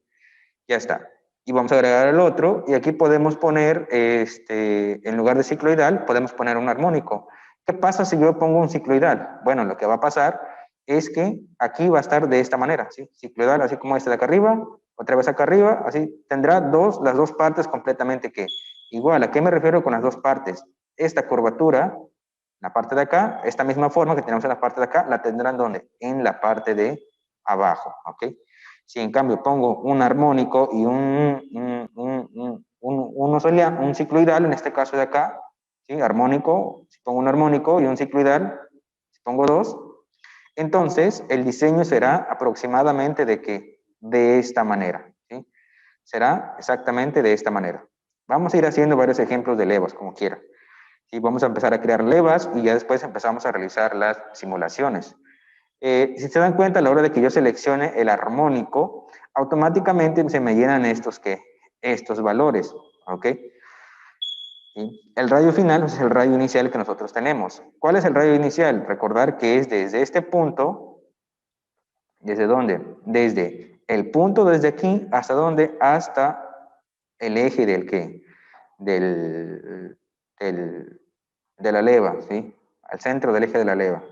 Ya está. Y vamos a agregar el otro. Y aquí podemos poner, en lugar de cicloidal, podemos poner un armónico. ¿Qué pasa si yo pongo un cicloidal? Bueno, lo que va a pasar es que aquí va a estar de esta manera, ¿sí? Cicloidal, así como este de acá arriba, otra vez acá arriba, así tendrá las dos partes completamente que igual. ¿A qué me refiero con las dos partes? Esta curvatura, la parte de acá, esta misma forma que tenemos en la parte de acá, la tendrán ¿dónde? En la parte de abajo, ¿ok? Si en cambio pongo un armónico y un cicloidal, en este caso de acá, ¿sí? Armónico, si pongo un armónico y un cicloidal, si pongo dos, entonces el diseño será aproximadamente de qué? De esta manera, ¿sí? Será exactamente de esta manera. Vamos a ir haciendo varios ejemplos de levas, como quiera. ¿Sí? Vamos a empezar a crear levas y ya después empezamos a realizar las simulaciones. Si se dan cuenta, a la hora de que yo seleccione el armónico, automáticamente se me llenan estos valores, ¿ok? ¿Sí? El radio final es el radio inicial que nosotros tenemos. ¿Cuál es el radio inicial? Recordar que es desde este punto, ¿desde dónde? Desde el punto, desde aquí, ¿hasta dónde? Hasta el eje del qué? Del, de la leva, ¿sí? Al centro del eje de la leva.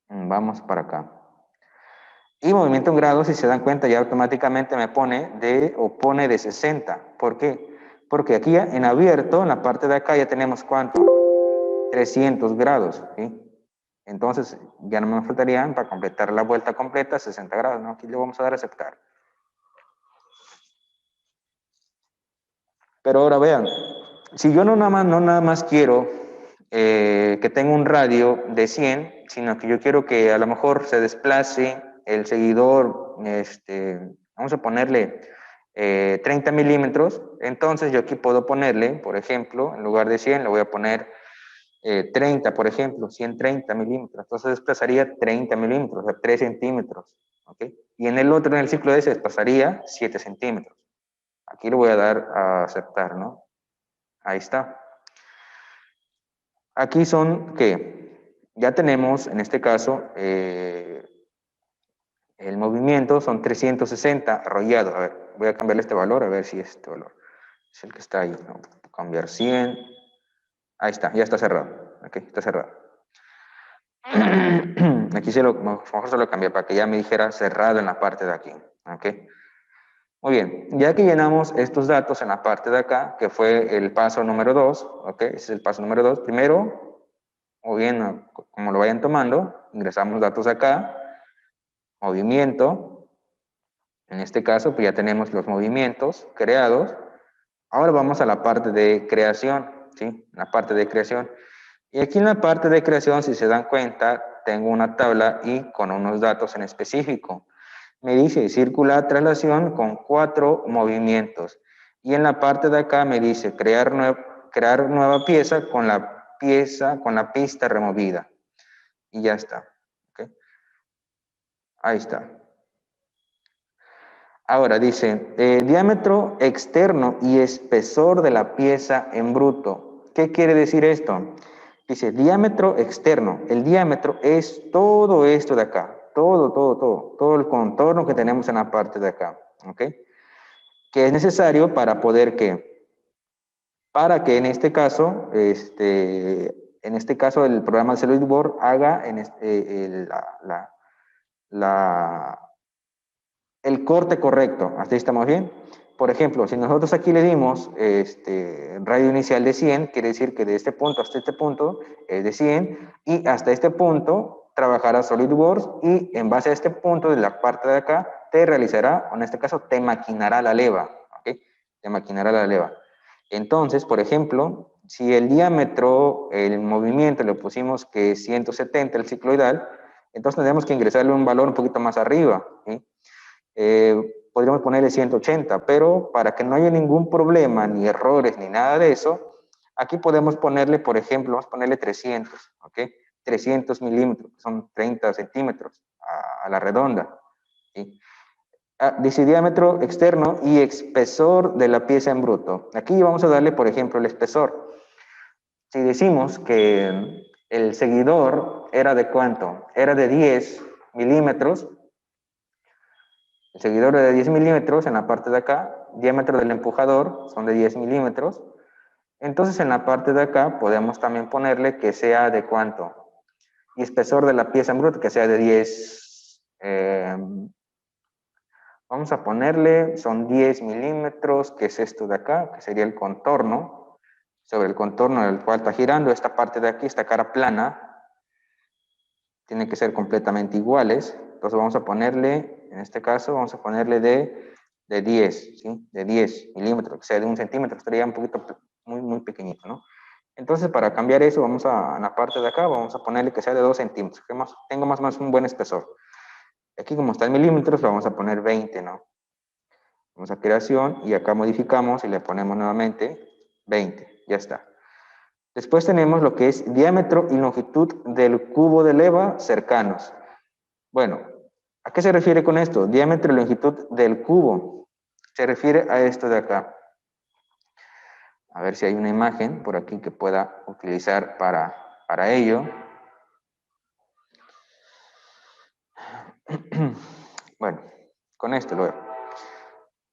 Vamos para acá. Y movimiento en grados, si se dan cuenta, ya automáticamente me pone de 60. ¿Por qué? Porque aquí ya en abierto, en la parte de acá, ya tenemos ¿cuánto? 300 grados, ¿sí? Entonces, ya no me faltarían para completar la vuelta completa 60 grados, ¿no? Aquí le vamos a dar a aceptar. Pero ahora vean, si yo no nada más quiero que tenga un radio de 100, sino que yo quiero que a lo mejor se desplace el seguidor, vamos a ponerle 30 milímetros, entonces yo aquí puedo ponerle, por ejemplo, en lugar de 100, le voy a poner 30, por ejemplo, 130 milímetros, entonces desplazaría 30 milímetros, o sea, 3 centímetros, ¿ok? Y en el otro, en el ciclo S, desplazaría 7 centímetros. Aquí le voy a dar a aceptar, ¿no? Ahí está. Aquí son que ya tenemos, en este caso, el movimiento son 360 arrollado. A ver, voy a cambiarle este valor, a ver si es este valor. Es el que está ahí. ¿No? Cambiar 100. Ahí está, ya está cerrado. Aquí está cerrado. Aquí mejor se lo cambié para que ya me dijera cerrado en la parte de aquí. ¿Ok? Muy bien, ya que llenamos estos datos en la parte de acá, que fue el paso número 2, ¿ok? Ese es el paso número 2. Primero, o bien, como lo vayan tomando, ingresamos datos acá, movimiento, en este caso, pues ya tenemos los movimientos creados. Ahora vamos a la parte de creación, ¿sí? La parte de creación. Y aquí en la parte de creación, si se dan cuenta, tengo una tabla y con unos datos en específico. Me dice circular traslación con 4 movimientos. Y en la parte de acá me dice crear nueva pieza, con la pista removida. Y ya está. ¿Okay? Ahí está. Ahora dice, diámetro externo y espesor de la pieza en bruto. ¿Qué quiere decir esto? Dice, diámetro externo. El diámetro es todo esto de acá. Todo el contorno que tenemos en la parte de acá. ¿Ok? Que es necesario para poder que, para que en este caso, el programa de SolidWorks haga el corte correcto. ¿Hasta ahí estamos bien? Por ejemplo, si nosotros aquí le dimos radio inicial de 100, quiere decir que de este punto hasta este punto es de 100 y hasta este punto trabajará SolidWorks y en base a este punto de la parte de acá te realizará, o en este caso te maquinará la leva, ¿ok? Te maquinará la leva. Entonces, por ejemplo, si el diámetro, el movimiento le pusimos que es 170 el cicloidal, entonces tendremos que ingresarle un valor un poquito más arriba, ¿sí? Podríamos ponerle 180, pero para que no haya ningún problema, ni errores, ni nada de eso, aquí podemos ponerle, por ejemplo, vamos a ponerle 300, ¿ok? 300 milímetros, que son 30 centímetros a la redonda, ¿sí? Dice diámetro externo y espesor de la pieza en bruto. Aquí vamos a darle, por ejemplo, el espesor. Si decimos que el seguidor era de ¿cuánto? Era de 10 milímetros. El seguidor era de 10 milímetros en la parte de acá. Diámetro del empujador son de 10 milímetros. Entonces en la parte de acá podemos también ponerle que sea de ¿cuánto? Y espesor de la pieza en bruto que sea de 10. Vamos a ponerle, son 10 milímetros, que es esto de acá, que sería el contorno. Sobre el contorno del cual está girando esta parte de aquí, esta cara plana. Tienen que ser completamente iguales. Entonces vamos a ponerle, en este caso, vamos a ponerle de 10, ¿sí? De 10 milímetros, que sea de 1 centímetro, estaría un poquito muy pequeñito, ¿no? Entonces, para cambiar eso, vamos a, en la parte de acá, vamos a ponerle que sea de 2 centímetros, que tenga más o menos un buen espesor. Aquí, como está en milímetros, lo vamos a poner 20, ¿no? Vamos a creación y acá modificamos y le ponemos nuevamente 20, ya está. Después tenemos lo que es diámetro y longitud del cubo de leva cercanos. Bueno, ¿a qué se refiere con esto? Diámetro y longitud del cubo. Se refiere a esto de acá. A ver si hay una imagen por aquí que pueda utilizar para ello. Bueno, con esto lo veo.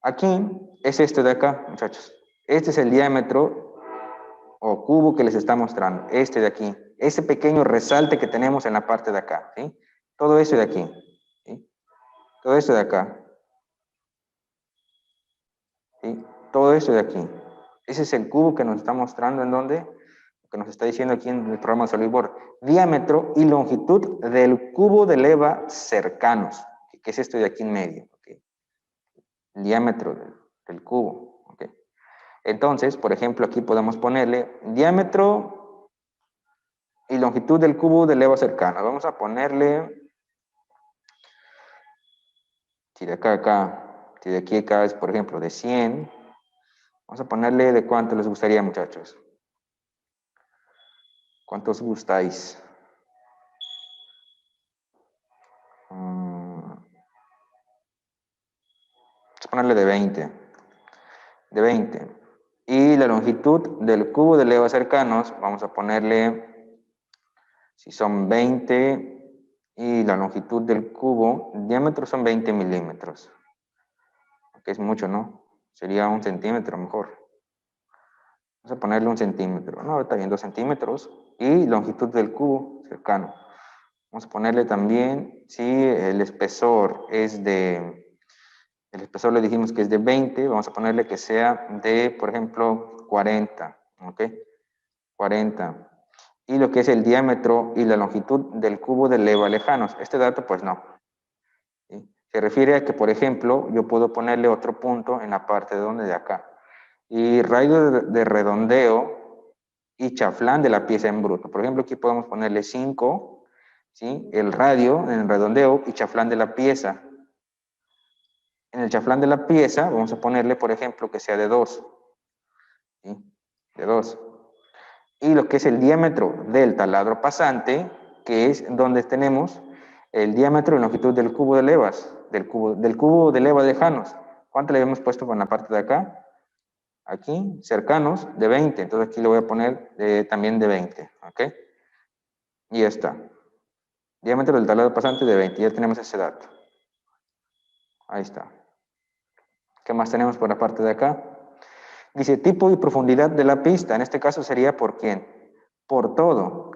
Aquí es este de acá, muchachos. Este es el diámetro o cubo que les está mostrando. Este de aquí. Ese pequeño resalte que tenemos en la parte de acá. ¿Sí? Todo eso de aquí. ¿Sí? Todo esto de acá. ¿Sí? Todo eso de aquí. Ese es el cubo que nos está mostrando en donde, que nos está diciendo aquí en el programa SolidWorks. Diámetro y longitud del cubo de leva cercanos, que es esto de aquí en medio. ¿Okay? El diámetro del cubo. ¿Okay? Entonces, por ejemplo, aquí podemos ponerle diámetro y longitud del cubo de leva cercano. Vamos a ponerle, si de acá a acá, si de aquí a acá es, por ejemplo, de 100, vamos a ponerle de cuánto les gustaría, muchachos. ¿Cuántos gustáis? Vamos a ponerle de 20. De 20. Y la longitud del cubo de leva cercanos, vamos a ponerle, si son 20, y la longitud del cubo, el diámetro son 20 milímetros. Que es mucho, ¿no? Sería 1 centímetro mejor. Vamos a ponerle 1 centímetro. No, está bien, 2 centímetros. Y longitud del cubo cercano. Vamos a ponerle también, si el espesor es de... El espesor le dijimos que es de 20, vamos a ponerle que sea de, por ejemplo, 40, ¿ok? 40. Y lo que es el diámetro y la longitud del cubo de leva lejanos. Este dato, pues no. ¿Sí? Se refiere a que, por ejemplo, yo puedo ponerle otro punto en la parte de donde de acá. Y radio de redondeo y chaflán de la pieza en bruto. Por ejemplo, aquí podemos ponerle 5, ¿sí? El radio en el redondeo y chaflán de la pieza. En el chaflán de la pieza vamos a ponerle, por ejemplo, que sea de 2. ¿Sí? De 2. Y lo que es el diámetro del taladro pasante, que es donde tenemos el diámetro y longitud del cubo de levas, del cubo de leva lejanos. ¿Cuánto le habíamos puesto con la parte de acá? Aquí, cercanos, de 20. Entonces aquí le voy a poner también de 20. ¿Ok? Y ya está. Diámetro del taladro pasante de 20. Ya tenemos ese dato. Ahí está. ¿Qué más tenemos por la parte de acá? Dice tipo y profundidad de la pista. En este caso sería por quién. Por todo.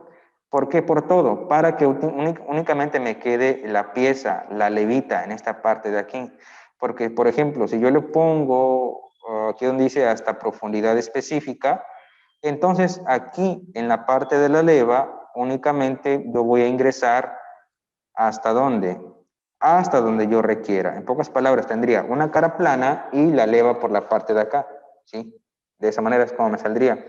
¿Por qué por todo? Para que únicamente me quede la pieza, la levita en esta parte de aquí. Porque, por ejemplo, si yo le pongo, aquí donde dice hasta profundidad específica, entonces aquí en la parte de la leva únicamente yo voy a ingresar ¿hasta dónde? Hasta donde yo requiera. En pocas palabras, tendría una cara plana y la leva por la parte de acá, ¿sí? De esa manera es como me saldría.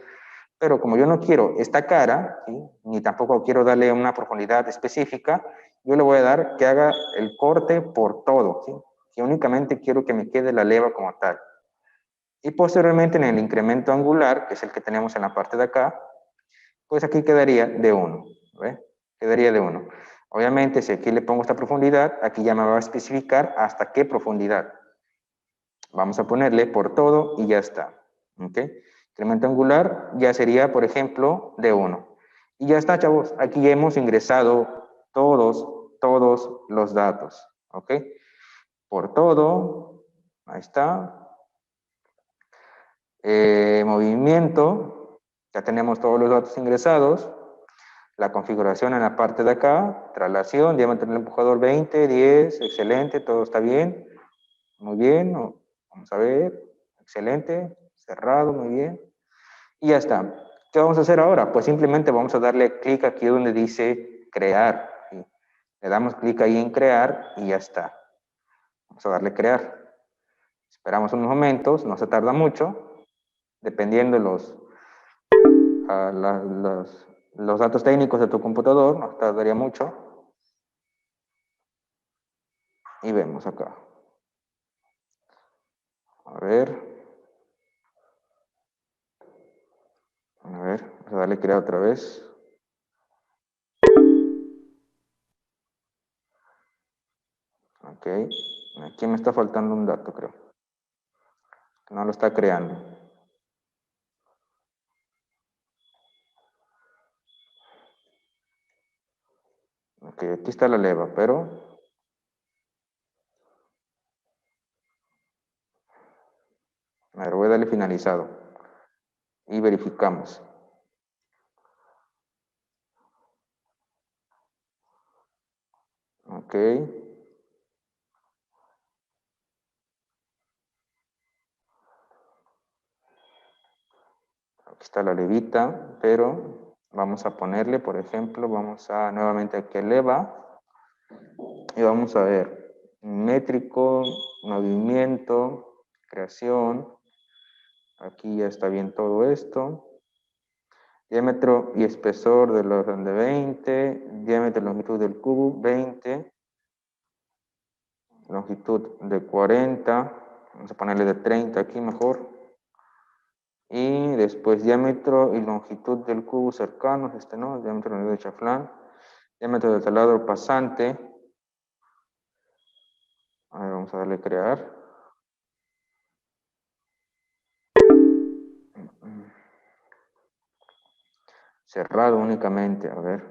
Pero como yo no quiero esta cara, ¿sí? Ni tampoco quiero darle una profundidad específica, yo le voy a dar que haga el corte por todo, ¿sí? Que únicamente quiero que me quede la leva como tal. Y posteriormente en el incremento angular, que es el que tenemos en la parte de acá, pues aquí quedaría de 1, ¿ve? Quedaría de 1. Obviamente, si aquí le pongo esta profundidad, aquí ya me va a especificar hasta qué profundidad. Vamos a ponerle por todo y ya está. ¿Ok? Incremento angular ya sería, por ejemplo, de 1. Y ya está, chavos. Aquí ya hemos ingresado todos los datos. ¿Ok? Por todo. Ahí está. Movimiento. Ya tenemos todos los datos ingresados. La configuración en la parte de acá. Traslación, diámetro del empujador 20, 10. Excelente, todo está bien. Muy bien. Vamos a ver. Excelente. Cerrado, muy bien. Y ya está. ¿Qué vamos a hacer ahora? Pues simplemente vamos a darle clic aquí donde dice crear. ¿Sí? Le damos clic ahí en crear y ya está. Vamos a darle crear. Esperamos unos momentos, no se tarda mucho, dependiendo los datos técnicos de tu computador, no tardaría mucho. Y vemos acá. A ver, vamos a darle crear otra vez. Ok, aquí me está faltando un dato, creo. No lo está creando. Ok, aquí está la leva, pero... A ver, voy a darle finalizado. Y verificamos. Ok. Aquí está la levita, pero vamos a ponerle, por ejemplo, vamos a nuevamente aquí a leva y vamos a ver métrico, movimiento, creación. Aquí ya está bien todo esto. Diámetro y espesor del orden de 20, diámetro y longitud del cubo 20, longitud de 40, vamos a ponerle de 30 aquí mejor. Y después diámetro y longitud del cubo cercano, no, diámetro y longitud de chaflán, diámetro del taladro pasante. A ver, vamos a darle crear. Cerrado únicamente, a ver.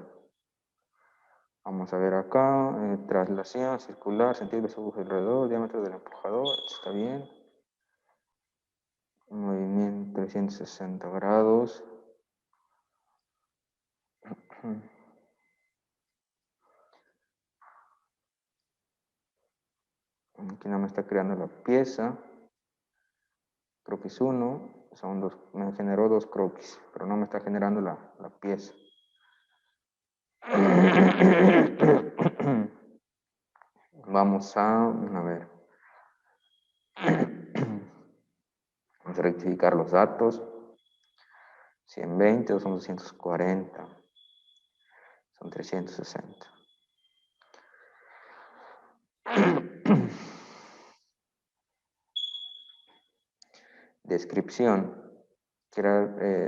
Vamos a ver acá, traslación circular, sentido de su aguja alrededor, diámetro del empujador, está bien. Movimiento 360 grados. Aquí no me está creando la pieza. Croquis 1, son dos, me generó dos croquis, pero no me está generando la pieza. Vamos a ver. Vamos a rectificar los datos. 120 son 240. Son 360. Descripción. Que era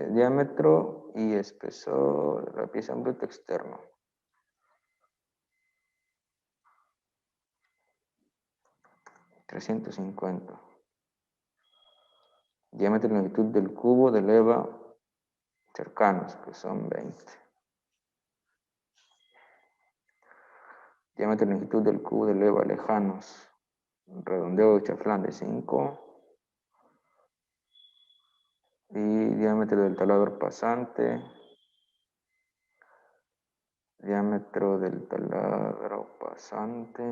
diámetro y espesor de la pieza en bruto externo. $350. Diámetro y longitud del cubo de leva cercanos, que son 20. Diámetro y longitud del cubo de leva lejanos. Redondeo de chaflán de 5. Y diámetro del taladro pasante. Diámetro del taladro pasante.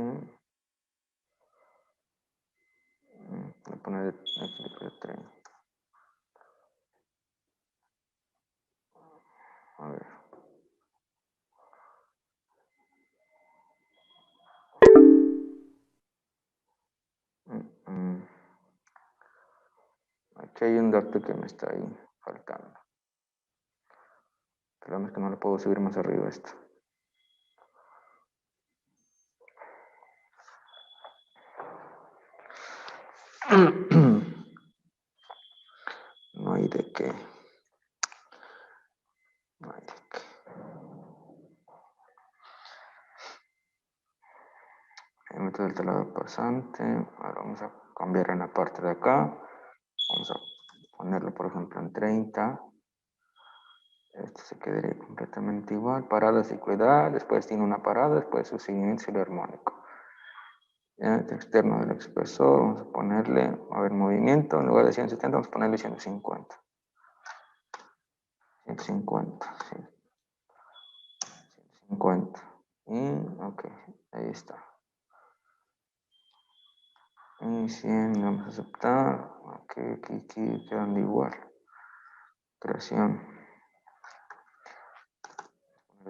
Voy a poner aquí de 30. A ver. Aquí hay un dato que me está ahí faltando. El problema es que no lo puedo subir más arriba esto. No hay de qué. No hay de qué. diámetro del taladro pasante. Ahora vamos a cambiar en la parte de acá. Vamos a ponerlo, por ejemplo, en 30. Esto se quedaría completamente igual. Parada, cicloidal. Después tiene una parada. Después su seguimiento armónico. Diámetro externo del expresor. Vamos a ponerle, a ver, movimiento. En lugar de 170, vamos a ponerle 150. 150, sí. 150. Y, ok, ahí está. Y 100, vamos a aceptar. Ok, aquí quedando igual. Creación.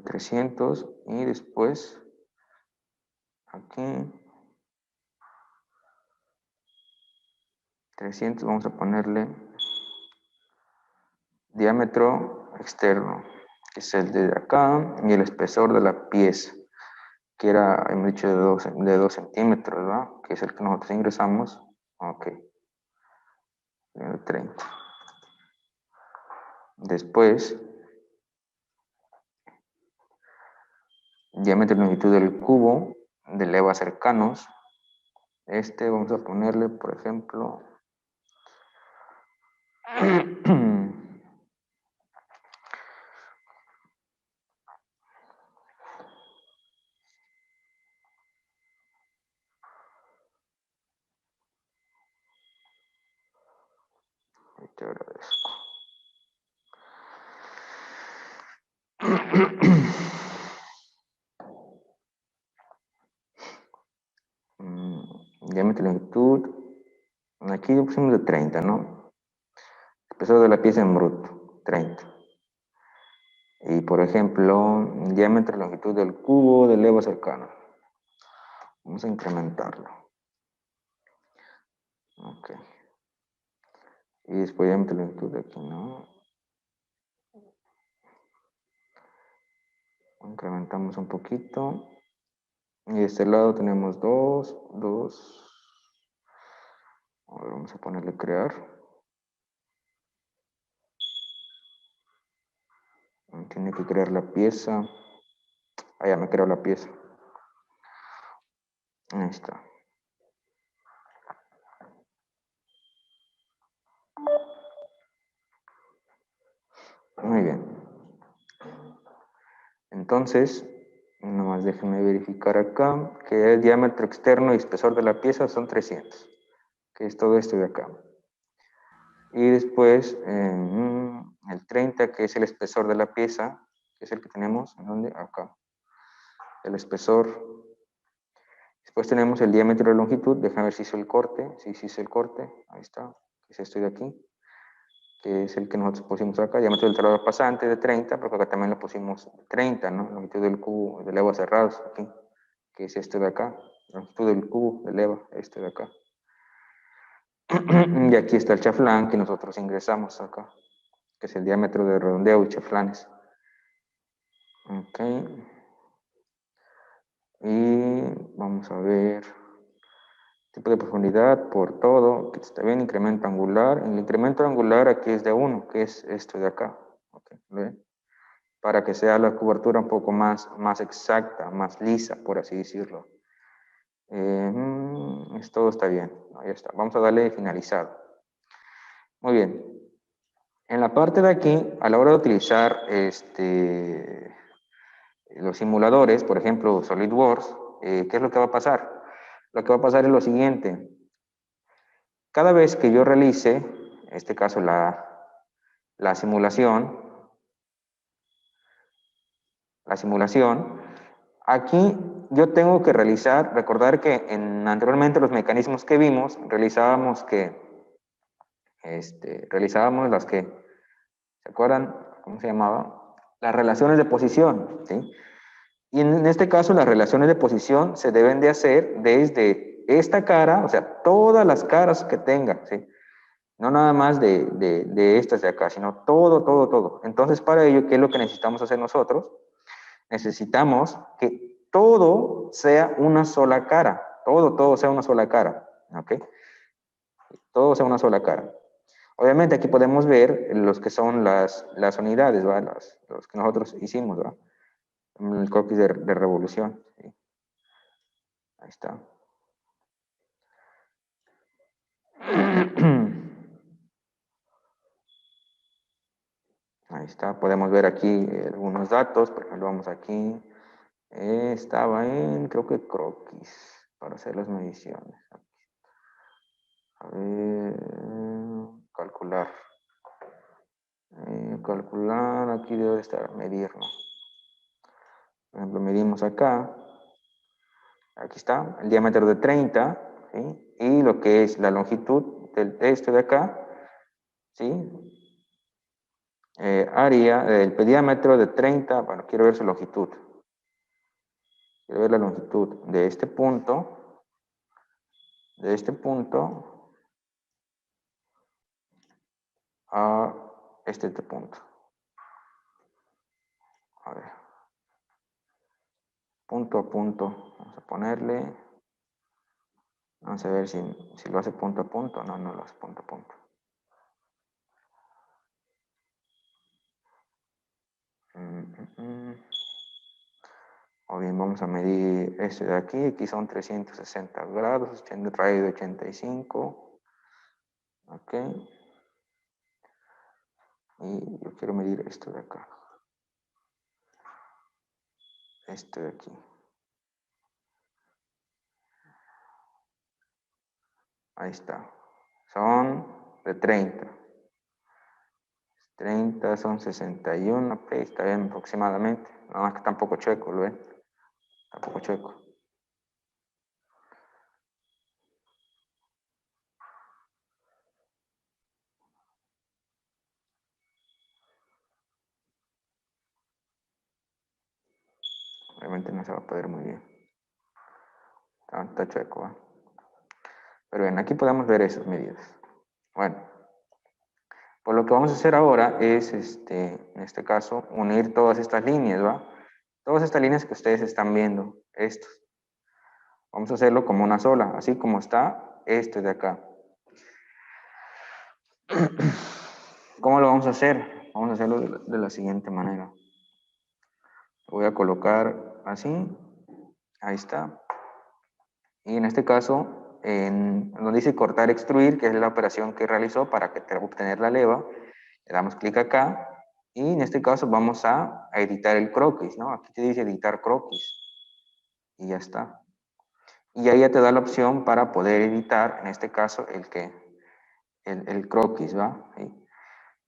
300 y después aquí 300 vamos a ponerle diámetro externo, que es el de acá, y el espesor de la pieza, que era, hemos dicho, de 2 centímetros, ¿verdad? Que es el que nosotros ingresamos. Ok. 30. Después, diámetro y longitud del cubo, de levas cercanos. Vamos a ponerle, por ejemplo, te agradezco. Diámetro y longitud. Aquí pusimos de 30, ¿no? Espesor de la pieza en bruto, 30. Y por ejemplo, diámetro y longitud del cubo de leva cercano. Vamos a incrementarlo. Ok. Y después diámetro y longitud de aquí, ¿no? Incrementamos un poquito. Y de este lado tenemos 2. Ahora vamos a ponerle crear. Tiene que crear la pieza. Ah, ya me creó la pieza. Ahí está. Muy bien. Entonces, nomás déjenme verificar acá que el diámetro externo y espesor de la pieza son 300, que es todo esto de acá. Y después el 30, que es el espesor de la pieza, que es el que tenemos, ¿en dónde? Acá. El espesor. Después tenemos el diámetro de longitud, déjame ver si hizo el corte, sí hizo el corte, ahí está, que es esto de aquí, que es el que nosotros pusimos acá, diámetro del taladro pasante de 30, porque acá también lo pusimos 30, ¿no? Longitud del cubo de leva cerrados, aquí, que es este de acá, longitud del cubo de leva, este de acá. Y aquí está el chaflán que nosotros ingresamos acá, que es el diámetro de redondeo y chaflanes. Ok. Y vamos a ver tipo de profundidad por todo, que está bien, incremento angular. El incremento angular aquí es de 1, que es esto de acá. Okay, ¿ven? Para que sea la cobertura un poco más exacta, más lisa, por así decirlo. Todo está bien, ahí está. Vamos a darle finalizado. Muy bien. En la parte de aquí, a la hora de utilizar los simuladores, por ejemplo, SolidWorks, ¿qué es lo que va a pasar? Lo que va a pasar es lo siguiente. Cada vez que yo realice, en este caso la simulación, aquí yo tengo que recordar que anteriormente los mecanismos que vimos, realizábamos las que, ¿se acuerdan? ¿Cómo se llamaba? Las relaciones de posición, ¿sí? Y en este caso las relaciones de posición se deben de hacer desde esta cara, o sea, todas las caras que tenga, ¿sí? No nada más de estas de acá, sino todo. Entonces, para ello, ¿qué es lo que necesitamos hacer nosotros? Necesitamos que todo sea una sola cara, todo sea una sola cara, ¿ok? Todo sea una sola cara. Obviamente aquí podemos ver los que son las unidades, ¿va? Los que nosotros hicimos, ¿va? El croquis de revolución, ¿sí? Ahí está. Ahí está, podemos ver aquí algunos datos, por ejemplo, vamos aquí, estaba en, creo que croquis, para hacer las mediciones. A ver, calcular. Calcular, aquí debe estar, medir, ¿no? Por ejemplo, medimos acá, aquí está, el diámetro de 30, ¿sí? Y lo que es la longitud de esto de acá, ¿sí? Área del diámetro de 30, bueno, quiero ver su longitud. Quiero ver la longitud de este punto a este punto. A ver. Punto a punto. Vamos a ponerle. Vamos a ver si lo hace punto a punto. No, no lo hace punto a punto. O bien vamos a medir este de aquí. Aquí son 360 grados. Tiene radio de 85. Ok. Y yo quiero medir esto de acá. Este de aquí. Ahí está. Son de 30. 30 son 61. Ok, está bien aproximadamente. Nada más que tampoco chueco, ¿lo ven? Tampoco chueco. Obviamente no se va a poder muy bien. Está chueco, ¿eh? Pero bien, aquí podemos ver esas medidas. Bueno, pues lo que vamos a hacer ahora es, en este caso, unir todas estas líneas, ¿va? Todas estas líneas que ustedes están viendo, estos. Vamos a hacerlo como una sola, así como está este de acá. ¿Cómo lo vamos a hacer? Vamos a hacerlo de la siguiente manera. Lo voy a colocar así. Ahí está. Y en este caso, donde dice cortar, extruir, que es la operación que realizó para obtener la leva, le damos clic acá y en este caso vamos a editar el croquis, ¿no? Aquí te dice editar croquis y ya está. Y ahí ya te da la opción para poder editar, en este caso, el croquis, ¿va? ¿Sí?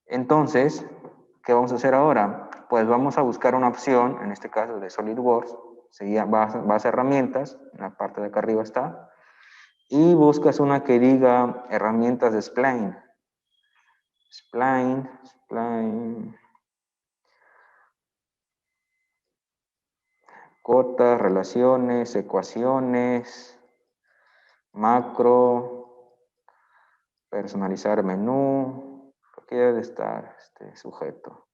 Entonces, ¿qué vamos a hacer ahora? Pues vamos a buscar una opción, en este caso de SolidWorks, vas a herramientas, en la parte de acá arriba está, y buscas una que diga herramientas de spline. Spline. Cotas, relaciones, ecuaciones, macro, personalizar menú. Aquí debe estar este sujeto.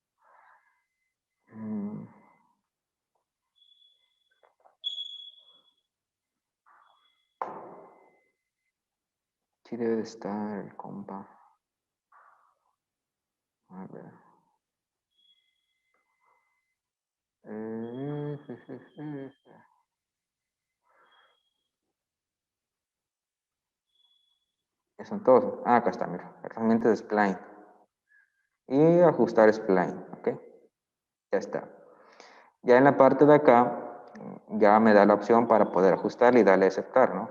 Aquí debe estar el compa. A ver. ¿Qué son todos? Ah, acá está, mira. Herramienta de spline. Y ajustar spline, ¿ok? Ya está. Ya en la parte de acá, ya me da la opción para poder ajustar y darle a aceptar, ¿no?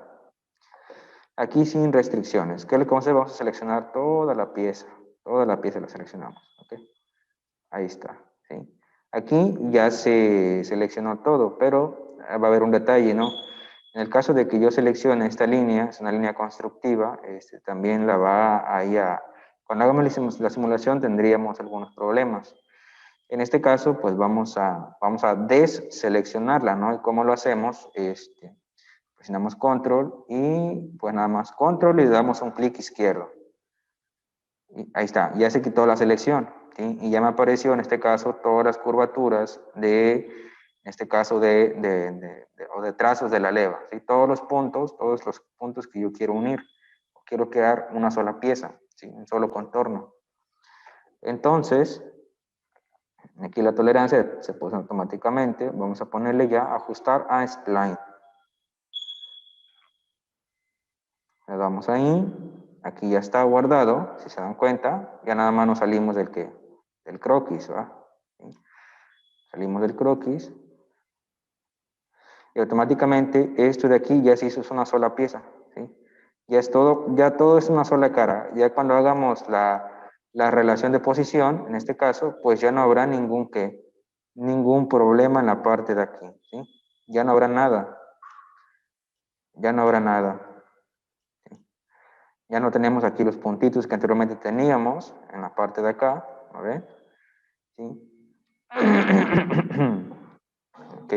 Aquí sin restricciones. ¿Qué es lo que vamos a hacer? Vamos a seleccionar toda la pieza la seleccionamos, ¿ok? Ahí está, ¿sí? Aquí ya se seleccionó todo, pero va a haber un detalle, ¿no? En el caso de que yo seleccione esta línea, es una línea constructiva, también la va ahí a... Cuando hagamos la simulación tendríamos algunos problemas. En este caso, pues vamos a deseleccionarla, ¿no? ¿Y cómo lo hacemos? Presionamos control y pues nada más control y le damos un clic izquierdo. Y ahí está, ya se quitó la selección, ¿sí? Y ya me apareció en este caso todas las curvaturas en este caso o de trazos de la leva, ¿sí? Todos los puntos que yo quiero unir. Quiero crear una sola pieza, ¿sí? Un solo contorno. Entonces, aquí la tolerancia se puso automáticamente. Vamos a ponerle ya ajustar a spline. Le damos ahí. Aquí ya está guardado, si se dan cuenta, ya nada más nos salimos del croquis, ¿va? ¿Sí? Salimos del croquis y automáticamente esto de aquí ya se hizo una sola pieza, ¿sí? Ya todo es una sola cara. Ya cuando hagamos la relación de posición, en este caso, pues ya no habrá ningún problema en la parte de aquí, ¿sí? Ya no habrá nada, ya no habrá nada. ¿Sí? Ya no tenemos aquí los puntitos que anteriormente teníamos en la parte de acá, ¿no ven? ¿Sí? Ok.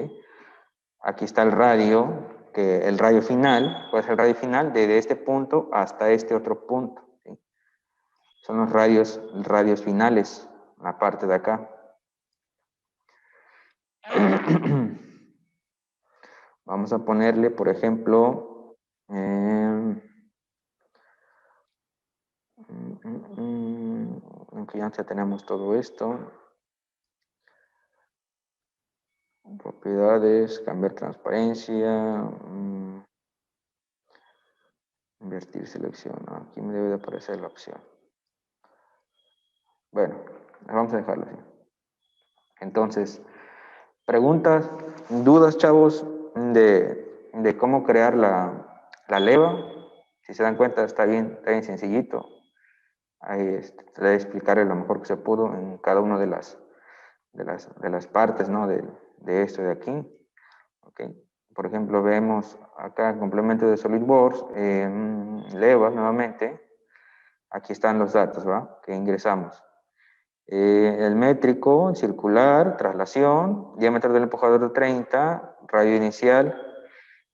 Aquí está el radio, que el radio final, pues el radio final desde este punto hasta este otro punto, ¿sí? Son los radios finales, la parte de acá. Vamos a ponerle, por ejemplo, aunque ya tenemos todo esto. Propiedades, cambiar transparencia, invertir selección. Aquí me debe de aparecer la opción. Bueno, vamos a dejarlo así. Entonces, preguntas, dudas, chavos, de cómo crear la leva. Si se dan cuenta, está bien sencillito. Ahí le explicaré lo mejor que se pudo en cada una de las partes, ¿no? de esto de aquí. Okay. Por ejemplo, vemos acá complemento de SolidWorks, leva nuevamente. Aquí están los datos, ¿va? Que ingresamos. El métrico, circular, traslación, diámetro del empujador de 30, radio inicial,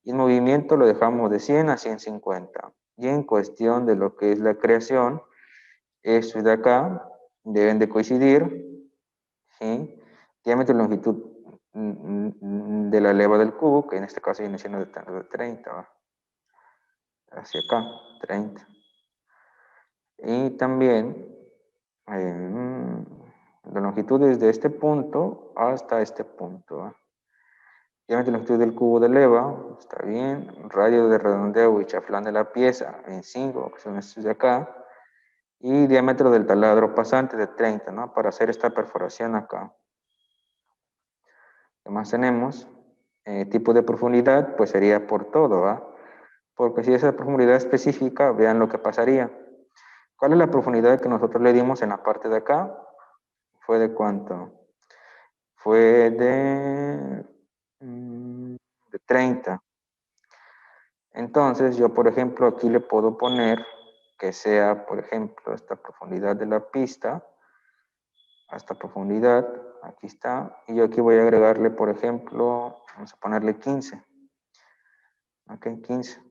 y el movimiento lo dejamos de 100 a 150. Y en cuestión de lo que es la creación, esto de acá deben de coincidir, ¿sí? Diámetro y longitud de la leva del cubo, que en este caso viene siendo de 30, ¿va? Hacia acá, 30. Y también la longitud desde este punto hasta este punto, ¿va? Diámetro y longitud del cubo de leva, está bien. Radio de redondeo y chaflán de la pieza en 5, que son estos de acá. Y diámetro del taladro pasante de 30, ¿no? Para hacer esta perforación acá. ¿Qué más tenemos? Tipo de profundidad, pues sería por todo, ¿va? Porque si esa profundidad específica, vean lo que pasaría. ¿Cuál es la profundidad que nosotros le dimos en la parte de acá? ¿Fue de cuánto? Fue de 30. Entonces, yo, por ejemplo, aquí le puedo poner que sea, por ejemplo, esta profundidad de la pista, hasta profundidad, aquí está, y yo aquí voy a agregarle, por ejemplo, vamos a ponerle 15. Ok, 15.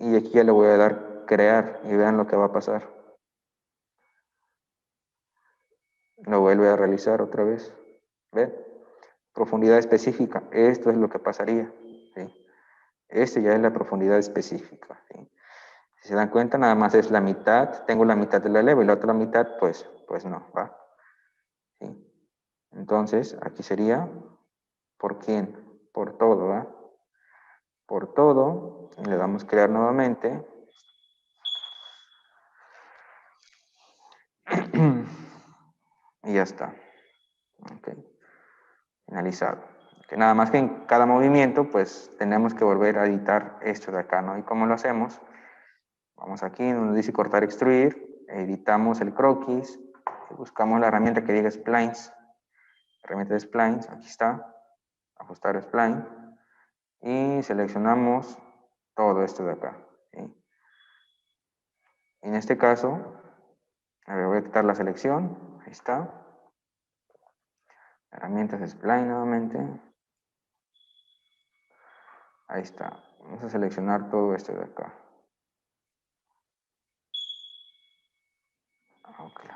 Y aquí ya le voy a dar crear y vean lo que va a pasar. Lo vuelve a realizar otra vez. ¿Ven? Profundidad específica. Esto es lo que pasaría. ¿Sí? Este ya es la profundidad específica. ¿Sí? Si se dan cuenta, nada más es la mitad. Tengo la mitad de la leva y la otra mitad, pues no, ¿va? ¿Sí? Entonces, aquí sería, ¿por quién? Por todo, ¿va? Por todo. Y le damos crear nuevamente. Y ya está. Ok. Finalizado. Que nada más que en cada movimiento, pues tenemos que volver a editar esto de acá, ¿no? ¿Y cómo lo hacemos? Vamos aquí, donde dice cortar, extruir, editamos el croquis, buscamos la herramienta que diga splines, herramienta de splines, aquí está, ajustar spline, y seleccionamos todo esto de acá, ¿sí? En este caso, a ver, voy a quitar la selección, ahí está, herramientas de spline nuevamente, ahí está, vamos a seleccionar todo esto de acá. Okay.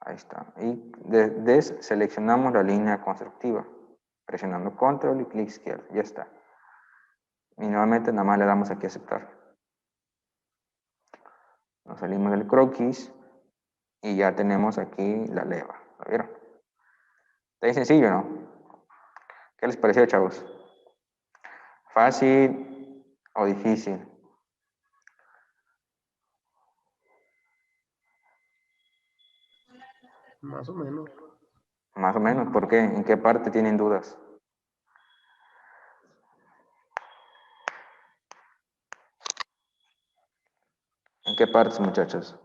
Ahí está. Y deseleccionamos la línea constructiva, presionando control y clic izquierdo. Ya está. Y nuevamente nada más le damos aquí a aceptar. Nos salimos del croquis y ya tenemos aquí la leva. ¿Lo vieron? Está bien sencillo, ¿no? ¿Qué les pareció, chavos? ¿Fácil o difícil? Más o menos. Más o menos, ¿por qué? ¿En qué parte tienen dudas? ¿En qué partes, muchachos?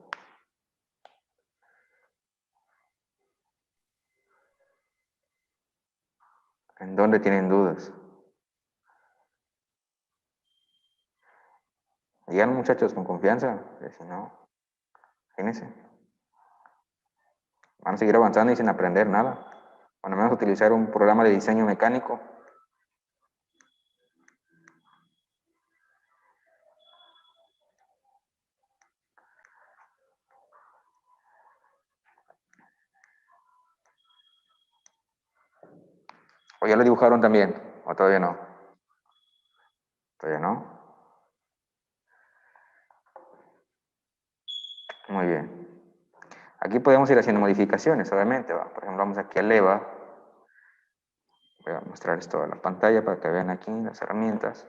¿En dónde tienen dudas? Digan, muchachos, con confianza, que si no, imagínense. Van a seguir avanzando y sin aprender nada. Bueno, vamos a utilizar un programa de diseño mecánico. ¿O ya lo dibujaron también? ¿O todavía no? ¿Todavía no? Muy bien. Aquí podemos ir haciendo modificaciones, obviamente. ¿Va? Por ejemplo, vamos aquí a EVA. Voy a mostrar esto a la pantalla para que vean aquí las herramientas.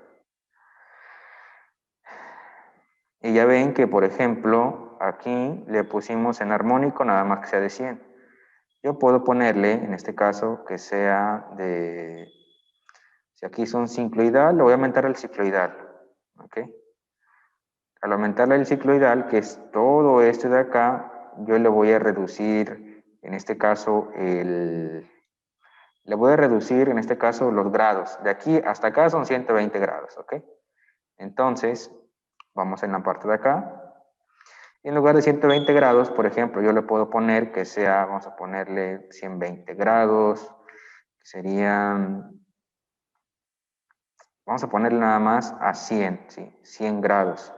Y ya ven que, por ejemplo, aquí le pusimos en armónico nada más que sea de 100. Yo puedo ponerle, en este caso, que sea de... Si aquí son cicloidal, le voy a aumentar el cicloidal. ¿Ok? Al aumentarle el cicloidal, que es todo esto de acá, yo le voy a reducir, en este caso, le voy a reducir, en este caso, los grados. De aquí hasta acá son 120 grados, ¿ok? Entonces, vamos en la parte de acá. Y en lugar de 120 grados, por ejemplo, yo le puedo poner que sea, vamos a ponerle 120 grados, que serían, vamos a ponerle nada más a 100, ¿sí? 100 grados.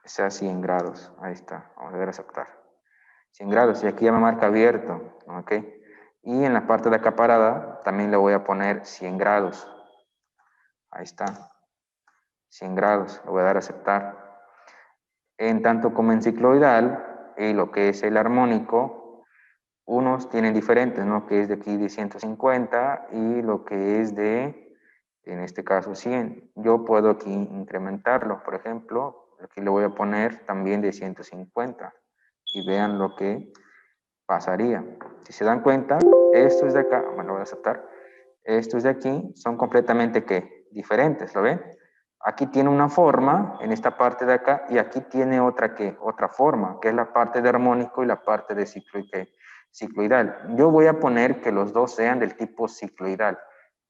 Que sea 100 grados, ahí está, vamos a ver aceptar. 100 grados, y aquí ya me marca abierto, ¿ok? Y en la parte de acá parada también le voy a poner 100 grados. Ahí está, 100 grados, le voy a dar a aceptar. En tanto como en cicloidal, y lo que es el armónico, unos tienen diferentes, ¿no? Que es de aquí de 150 y lo que es de, en este caso, 100. Yo puedo aquí incrementarlo, por ejemplo, aquí le voy a poner también de 150 y vean lo que pasaría. Si se dan cuenta, estos de acá, bueno, lo voy a aceptar, estos de aquí son completamente, ¿qué? Diferentes, ¿lo ven? Aquí tiene una forma en esta parte de acá y aquí tiene otra, ¿qué? Otra forma, que es la parte de armónico y la parte de cicloidal. Yo voy a poner que los dos sean del tipo cicloidal.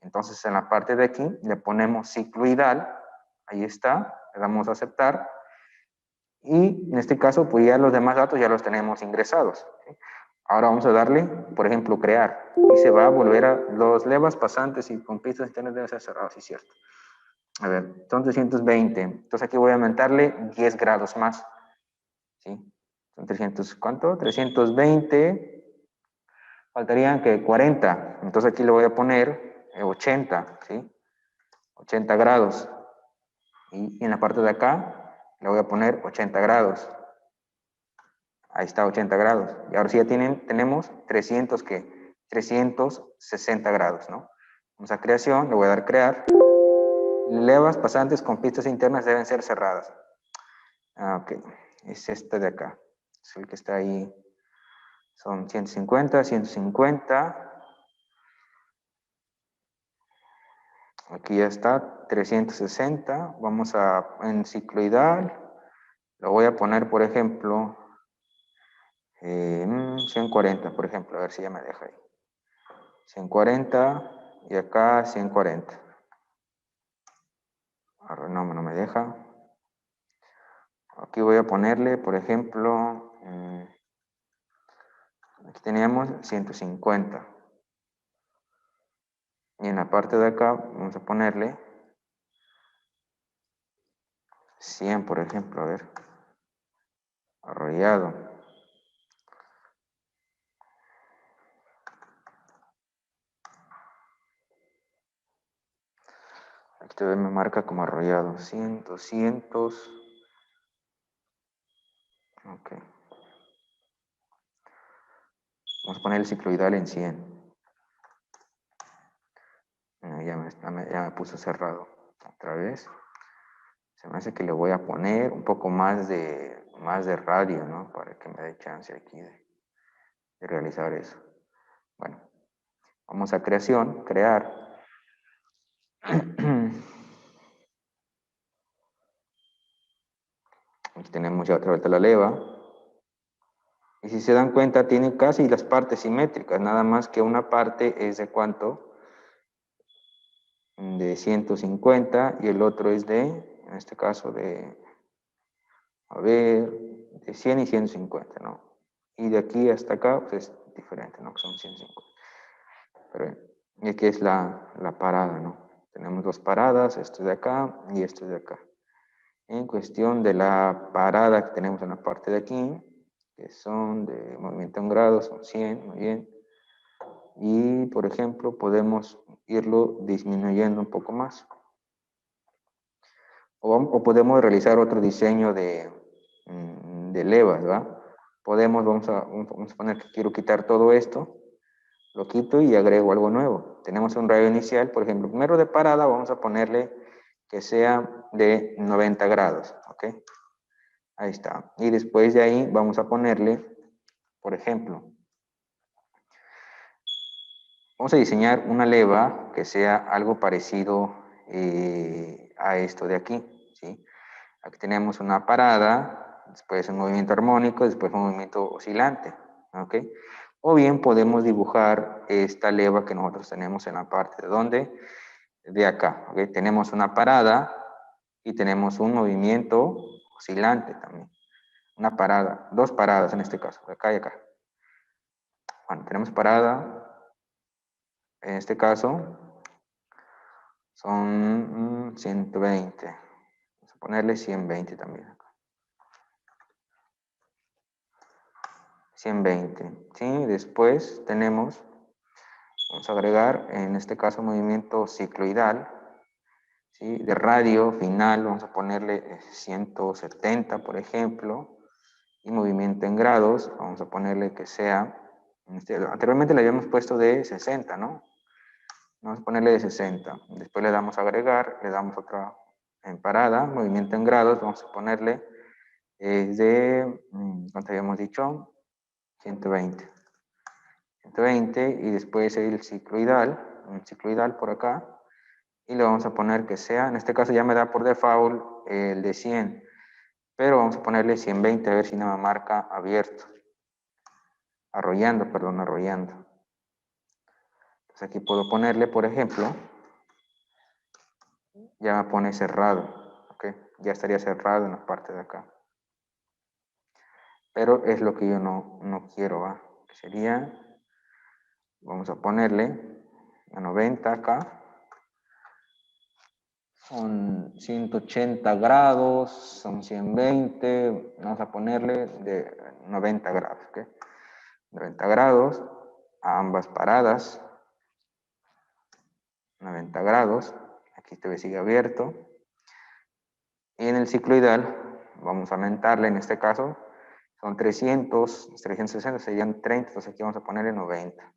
Entonces en la parte de aquí le ponemos cicloidal, ahí está, le damos a aceptar y en este caso pues ya los demás datos ya los tenemos ingresados. ¿Sí? Ahora vamos a darle, por ejemplo, crear. Y se va a volver a los levas pasantes y con pistas internas deben ser cerrados, sí, cierto. A ver, son 320. Entonces aquí voy a aumentarle 10 grados más. ¿Sí? Son 300, ¿cuánto? 320. Faltarían que 40. Entonces aquí le voy a poner 80, ¿sí? 80 grados. Y en la parte de acá le voy a poner 80 grados. Ahí está, 80 grados. Y ahora sí ya tenemos 300, ¿qué? 360 grados, ¿no? Vamos a creación, le voy a dar crear. Levas pasantes con pistas internas deben ser cerradas. Ah, ok. Es este de acá. Es el que está ahí. Son 150, 150. Aquí ya está, 360. Vamos a, en cicloidal, lo voy a poner, por ejemplo, 140, por ejemplo, a ver si ya me deja ahí. 140 y acá 140. Ahora no me deja. Aquí voy a ponerle, por ejemplo, aquí teníamos 150. Y en la parte de acá vamos a ponerle 100, por ejemplo, a ver. Arrollado. Aquí todavía me marca como arrollado. 100, 200. Ok. Vamos a poner el cicloidal en 100. Ya me puso cerrado. Otra vez. Se me hace que le voy a poner un poco más de radio, ¿no? Para que me dé chance aquí. de realizar eso. Bueno, vamos a creación, crear. Aquí tenemos ya otra vez la leva. Y si se dan cuenta, tiene casi las partes simétricas, nada más que una parte es de ¿cuánto? De 150 y el otro es de, en este caso, de, a ver, de 100 y 150, ¿no? Y de aquí hasta acá, pues es diferente, ¿no? Que son 150. Pero bien, y aquí es la parada, ¿no? Tenemos dos paradas, esto de acá y esto de acá. En cuestión de la parada que tenemos en la parte de aquí, que son de movimiento en grados, son 100, muy bien. Y, por ejemplo, podemos irlo disminuyendo un poco más. O podemos realizar otro diseño de levas, ¿va? Vamos a poner que quiero quitar todo esto, lo quito y agrego algo nuevo. Tenemos un radio inicial, por ejemplo, primero de parada vamos a ponerle que sea de 90 grados, ¿ok? Ahí está. Y después de ahí vamos a ponerle, por ejemplo, vamos a diseñar una leva que sea algo parecido a esto de aquí, ¿sí? Aquí tenemos una parada, después un movimiento armónico, después un movimiento oscilante, ¿ok? O bien podemos dibujar esta leva que nosotros tenemos en la parte de donde, de acá, ¿ok? Tenemos una parada y tenemos un movimiento oscilante también. Una parada, dos paradas en este caso, acá y acá. Bueno, tenemos parada, en este caso son 120. Vamos a ponerle 120 también. 120, ¿sí? Después tenemos, vamos a agregar, en este caso, movimiento cicloidal, ¿sí? De radio final, vamos a ponerle 170, por ejemplo, y movimiento en grados, vamos a ponerle que sea, anteriormente le habíamos puesto de 60, ¿no? Vamos a ponerle de 60, después le damos a agregar, le damos otra en parada, movimiento en grados, vamos a ponerle de, ¿cuánto habíamos dicho? 120. 120 y después el cicloidal, un cicloidal por acá, y le vamos a poner que sea, en este caso ya me da por default el de 100, pero vamos a ponerle 120 a ver si no me marca abierto, arrollando. Entonces aquí puedo ponerle, por ejemplo, ya me pone cerrado, ¿ok? Ya estaría cerrado en la parte de acá. Pero es lo que yo no quiero, ¿va? Sería, vamos a ponerle a 90 acá. Son 180 grados, son 120, vamos a ponerle de 90 grados, ¿ok? 90 grados a ambas paradas, 90 grados, aquí este sigue abierto. Y en el cicloidal vamos a aumentarle, en este caso, son 300, 360 serían 30, entonces aquí vamos a ponerle 90.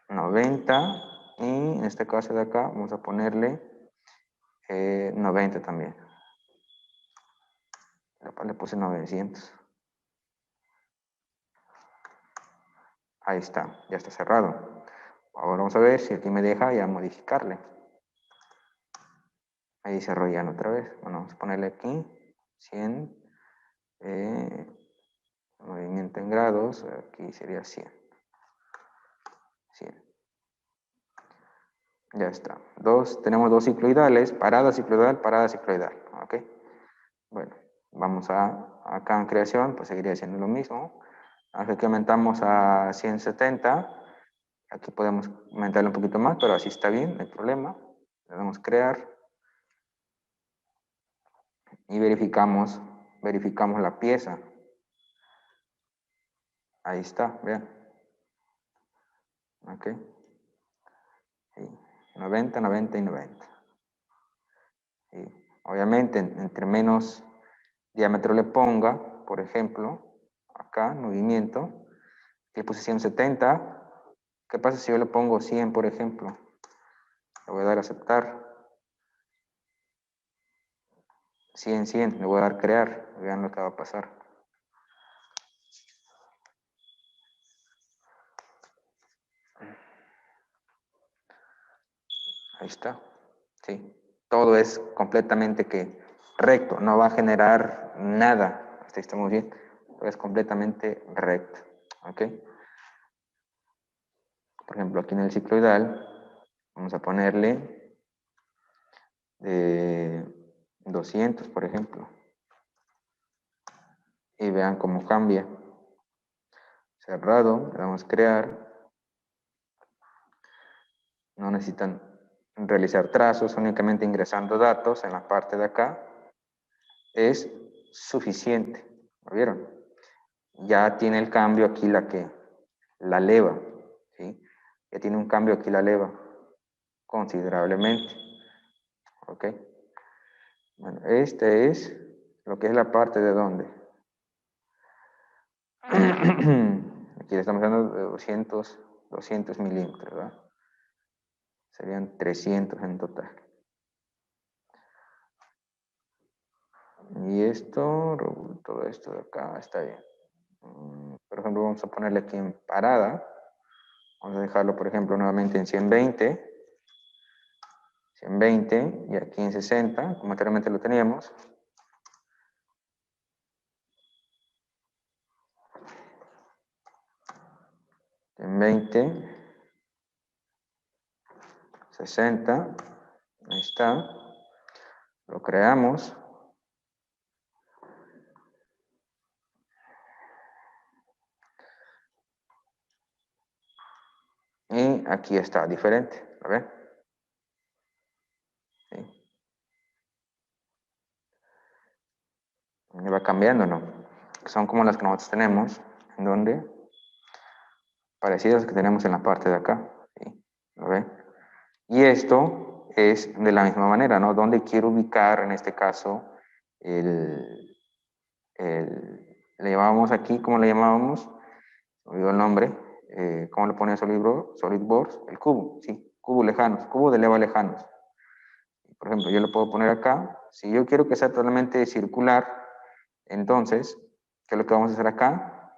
90, y en este caso de acá vamos a ponerle 90 también. Le puse 900. Ahí está, ya está cerrado. Ahora vamos a ver si aquí me deja ya modificarle. Ahí se arrollan otra vez. Bueno, vamos a ponerle aquí 100. Movimiento en grados, aquí sería 100. 100. Ya está. Tenemos dos cicloidales, parada cicloidal, parada cicloidal. ¿Ok? Bueno, vamos acá en creación, pues seguiría siendo lo mismo. Aquí aumentamos a 170. Aquí podemos aumentarlo un poquito más, pero así está bien, no hay problema. Le damos crear. Y verificamos la pieza. Ahí está, vean. Ok. Sí. 90, 90 y 90. Sí. Obviamente, entre menos diámetro le ponga, por ejemplo, acá, movimiento, le puse 170. ¿Qué pasa si yo le pongo 100, por ejemplo? Le voy a dar a aceptar. 100, 100, le voy a dar crear. Vean lo que va a pasar. Ahí está. Sí. Todo es completamente que recto. No va a generar nada. Hasta ahí estamos bien. Todo es completamente recto. ¿Ok? Por ejemplo, aquí en el cicloidal vamos a ponerle de 200, por ejemplo. Y vean cómo cambia. Cerrado, le damos crear. No necesitan realizar trazos, únicamente ingresando datos en la parte de acá es suficiente. ¿Lo vieron? Ya tiene el cambio aquí la leva, ¿sí? Ya tiene un cambio aquí la leva considerablemente. ¿Ok? Bueno, este es lo que es la parte de dónde. Aquí le estamos dando de 200 milímetros, ¿verdad? Serían 300 en total. Y esto, todo esto de acá está bien. Por ejemplo, vamos a ponerle aquí en parada. Vamos a dejarlo, por ejemplo, nuevamente en 120. 120 y aquí en 60, como anteriormente lo teníamos. En 20, 60, ahí está. Lo creamos. Y aquí está, diferente, ¿lo ven? Sí. Y va cambiando, ¿no? Son como las que nosotros tenemos, en donde parecidas que tenemos en la parte de acá, ¿sí? ¿Lo ven? Y esto es de la misma manera, ¿no? Donde quiero ubicar, en este caso, le llamábamos aquí, ¿cómo le llamábamos? Me olvidó el nombre. ¿Cómo le pone SolidWorks? El cubo, sí, cubo lejanos, cubo de leva lejanos. Por ejemplo, yo lo puedo poner acá. Si yo quiero que sea totalmente circular, entonces, ¿qué es lo que vamos a hacer acá?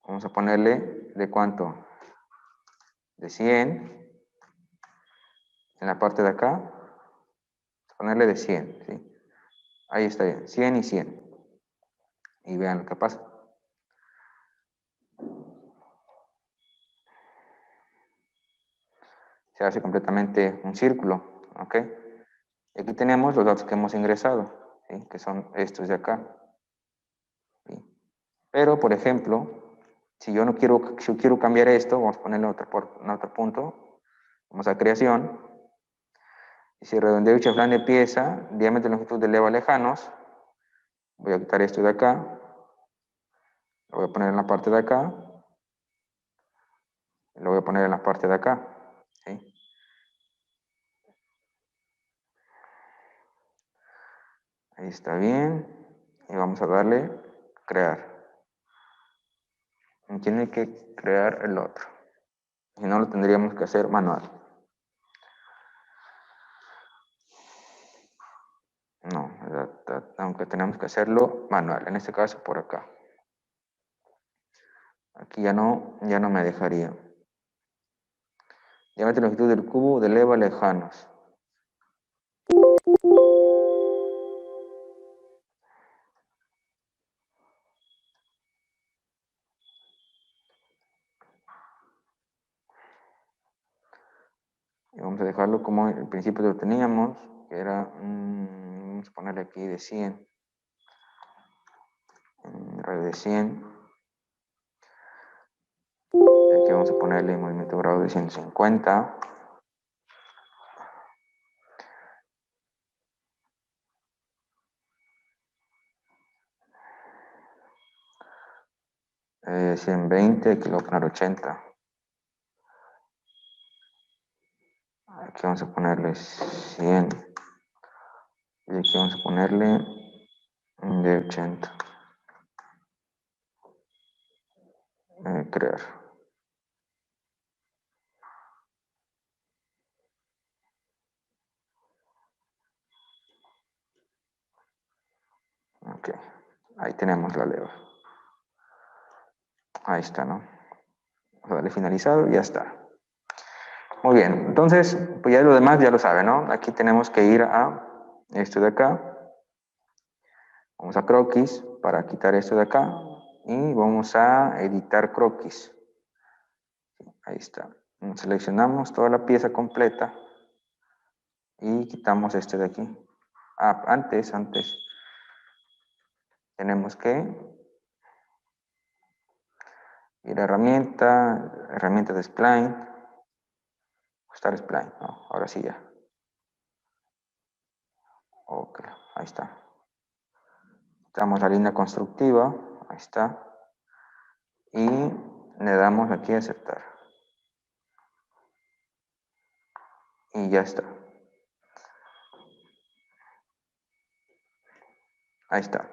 Vamos a ponerle, ¿de cuánto? De 100. En la parte de acá, vamos a ponerle de 100, ¿sí? Ahí está bien, 100 y 100. Y vean lo que pasa. Se hace completamente un círculo, ¿ok? Y aquí tenemos los datos que hemos ingresado, ¿sí? Que son estos de acá. ¿Sí? Pero, por ejemplo, si yo quiero cambiar esto, vamos a ponerle en otro punto, vamos a creación, y si redondeo y chaflán de pieza, diámetro y longitud de leva lejanos, voy a quitar esto de acá, lo voy a poner en la parte de acá, y lo voy a poner en la parte de acá, ¿sí? Ahí está bien, y vamos a darle crear. Y tiene que crear el otro, si no lo tendríamos que hacer manual. No, aunque tenemos que hacerlo manual, en este caso por acá. Aquí ya no me dejaría. Diámetro y longitud del cubo de leva lejanos. Y vamos a dejarlo como el principio lo teníamos, que era, vamos a ponerle aquí de 100. Radio de 100. Aquí vamos a ponerle movimiento grado de 150. Eh, 120, aquí lo voy a poner 80. Aquí vamos a ponerle 100. Y aquí vamos a ponerle de 80. Crear. Ok, ahí tenemos la leva. Ahí está, ¿no? Vamos a darle finalizado y ya está. Muy bien, entonces, pues ya lo demás ya lo saben, ¿no? Aquí tenemos que ir a esto de acá. Vamos a croquis para quitar esto de acá. Y vamos a editar croquis. Ahí está. Seleccionamos toda la pieza completa. Y quitamos este de aquí. Ah, antes. Tenemos que ir a herramienta de spline. Ajustar spline, no, ahora sí ya. Ok, ahí está. Quitamos la línea constructiva, ahí está. Y le damos aquí a aceptar. Y ya está. Ahí está.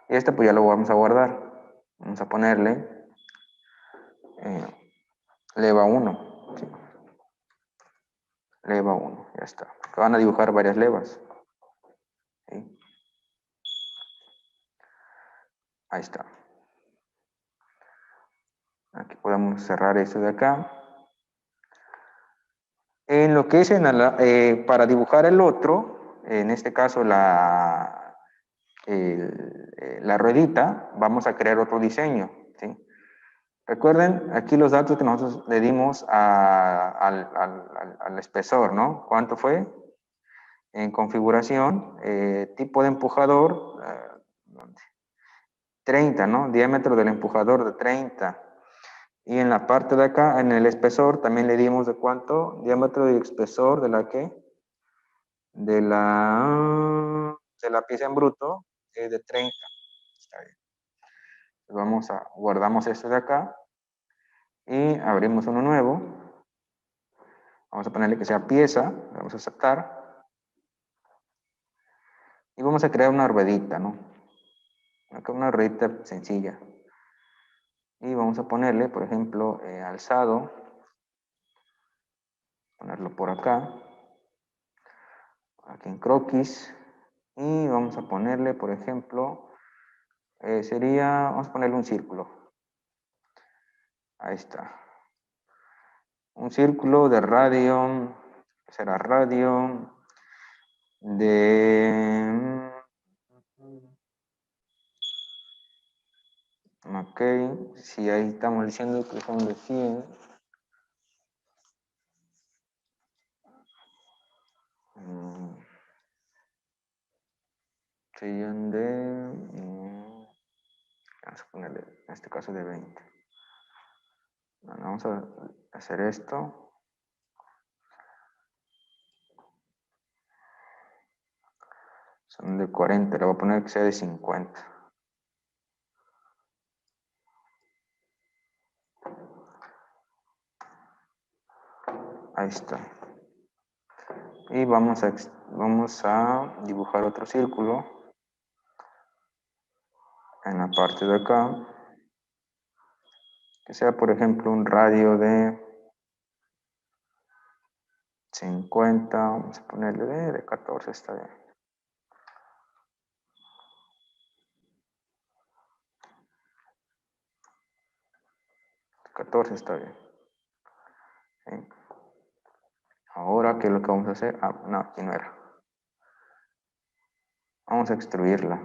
Y este pues ya lo vamos a guardar. Vamos a ponerle leva 1. ¿Sí? Leva 1, ya está. Que van a dibujar varias levas. ¿Sí? Ahí está. Aquí podemos cerrar esto de acá. En lo que es para dibujar el otro, en este caso la ruedita, vamos a crear otro diseño. ¿Sí? Recuerden, aquí los datos que nosotros le dimos al espesor, ¿no? ¿Cuánto fue? En configuración, tipo de empujador, 30, ¿no? Diámetro del empujador de 30. Y en la parte de acá, en el espesor, también le dimos de cuánto, diámetro y espesor de la que, de la pieza en bruto, de 30. Está bien. Guardamos esto de acá y abrimos uno nuevo. Vamos a ponerle que sea pieza, vamos a aceptar. Y vamos a crear una ruedita, ¿no? Acá una ruedita sencilla. Y vamos a ponerle, por ejemplo, alzado. Ponerlo por acá. Aquí en croquis. Y vamos a ponerle, por ejemplo, vamos a ponerle un círculo. Ahí está. Un círculo de radio, será radio de... Ok, si ahí estamos diciendo que son de 100. Serían vamos a ponerle, en este caso de 20. Bueno, vamos a hacer esto. Son de 40, le voy a poner que sea de 50. Ahí está. Y vamos a dibujar otro círculo en la parte de acá. Que sea, por ejemplo, un radio de 50. Vamos a ponerle de 14, está bien. 14 está bien. ¿Sí? Ahora, ¿qué es lo que vamos a hacer? Ah, no, aquí no era. Vamos a extruirla.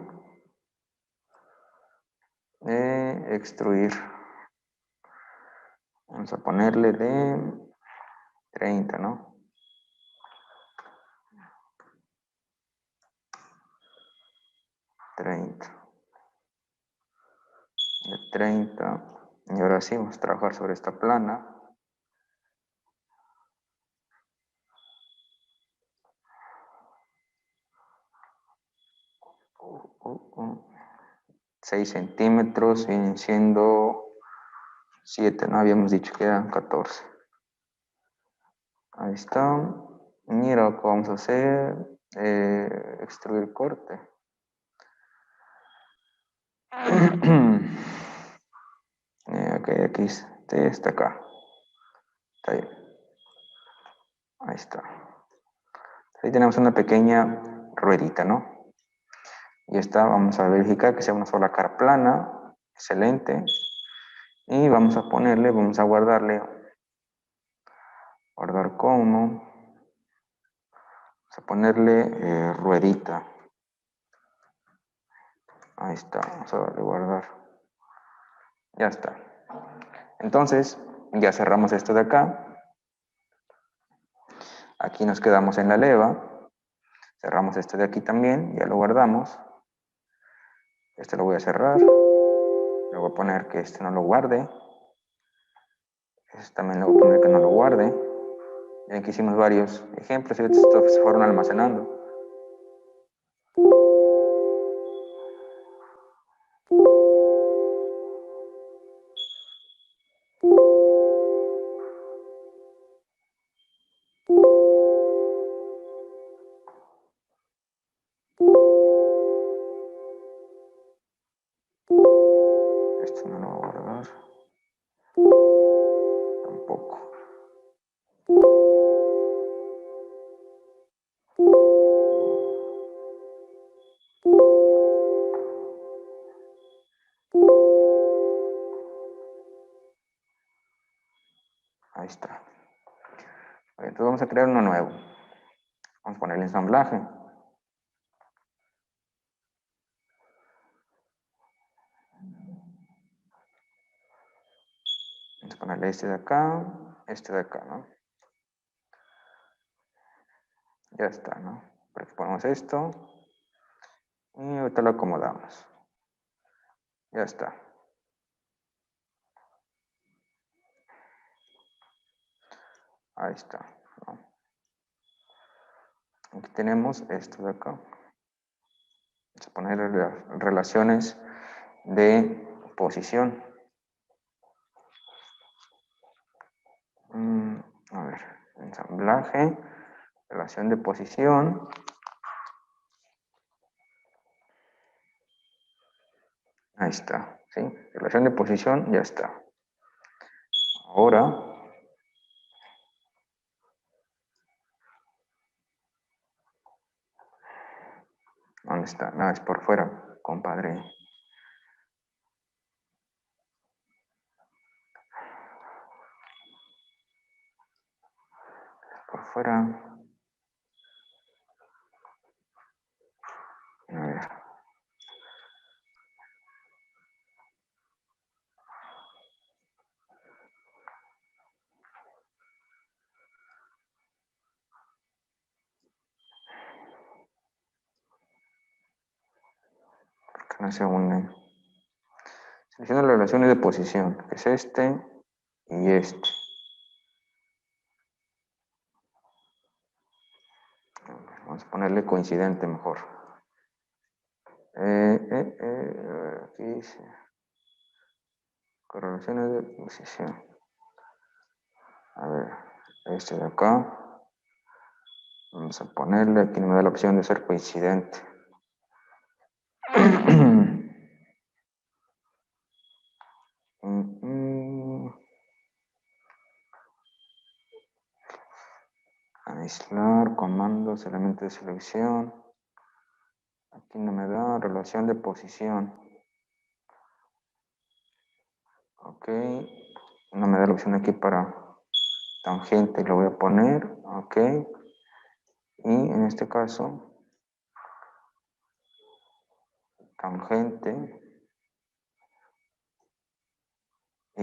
Extruir. Vamos a ponerle de 30, ¿no? 30. De 30. Y ahora sí, vamos a trabajar sobre esta plana. Uh. 6 centímetros, vienen siendo 7, ¿no? Habíamos dicho que eran 14. Ahí está. Mira lo que vamos a hacer. Extruir corte. Ok, aquí está acá. Está bien. Ahí está. Ahí tenemos una pequeña ruedita, ¿no? Y esta vamos a verificar que sea una sola cara plana. Excelente. Y vamos a guardarle Guardar como. Vamos a ponerle ruedita. Ahí está, vamos a darle guardar. Ya está. Entonces, ya cerramos esto de acá. Aquí nos quedamos en la leva. Cerramos este de aquí también, ya lo guardamos. Este lo voy a cerrar. Le voy a poner que este no lo guarde. Este también le voy a poner que no lo guarde. Ya que hicimos varios ejemplos y estos se fueron almacenando. Este no lo voy a guardar. Tampoco. Ahí está. Entonces vamos a crear uno nuevo. Vamos a ponerle ensamblaje. Vamos a ponerle este de acá, ¿no? Ya está, ¿no? Por aquí ponemos esto. Y ahorita lo acomodamos. Ya está. Ahí está, ¿no? Aquí tenemos esto de acá. Vamos a poner relaciones de posición. A ver, ensamblaje, relación de posición. Ahí está, ¿sí? Relación de posición, ya está. Ahora, ¿dónde está? No, es por fuera, compadre. Por fuera. A ver. ¿Por qué no se unen? Selecciona las relaciones de posición, que es este y este. Vamos a ponerle coincidente mejor. Aquí dice correlaciones de posición. A ver, este de acá. Vamos a ponerle, aquí no me da la opción de ser coincidente. Aislar, comandos, elementos de selección. Aquí no me da relación de posición. Ok. No me da la opción aquí para tangente, lo voy a poner. Ok. Y en este caso, tangente. Y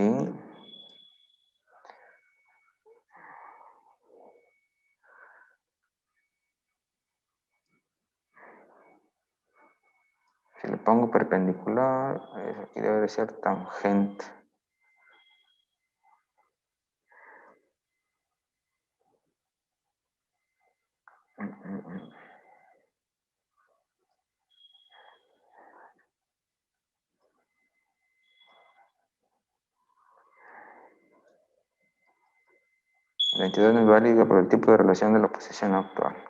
si le pongo perpendicular, aquí debe de ser tangente. La entidad no es válida por el tipo de relación de la posición actual.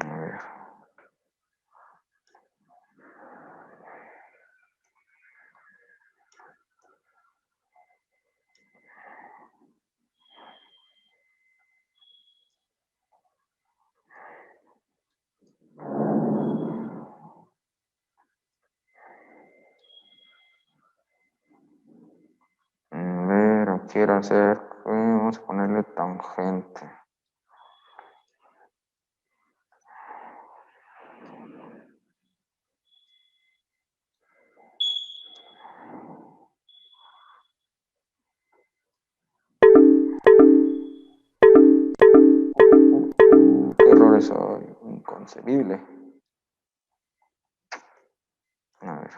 A ver. quiero hacer, vamos a ponerle tangente. Qué errores hay, inconcebible. A ver.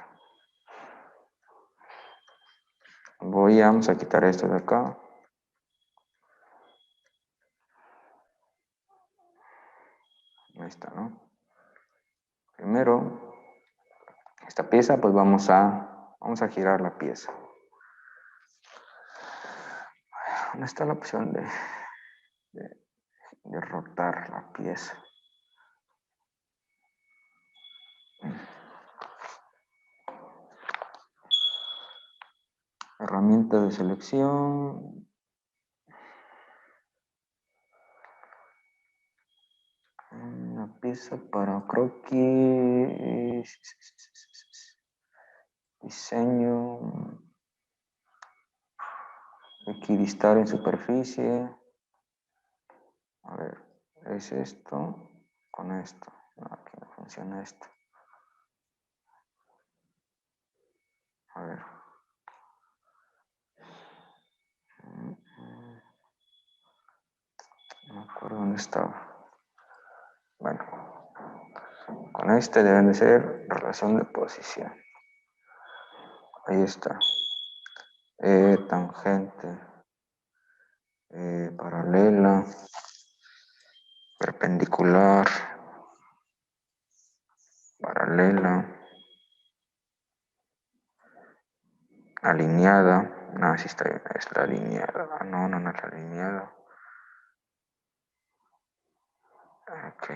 Vamos a quitar esto de acá. Ahí está, ¿no? Primero, esta pieza, pues vamos a girar la pieza. ¿Dónde está la opción de rotar la pieza? Herramienta de selección. Una pieza para croquis. Diseño. Equidistar en superficie. A ver, es esto con esto. No, aquí no funciona esto. A ver. No me acuerdo dónde estaba. Bueno, con este deben de ser relación de posición. Ahí está. Tangente. Paralela. Perpendicular. Paralela. Alineada. No, sí está bien, es la alineada. Ah, no, no es la alineada. Ok.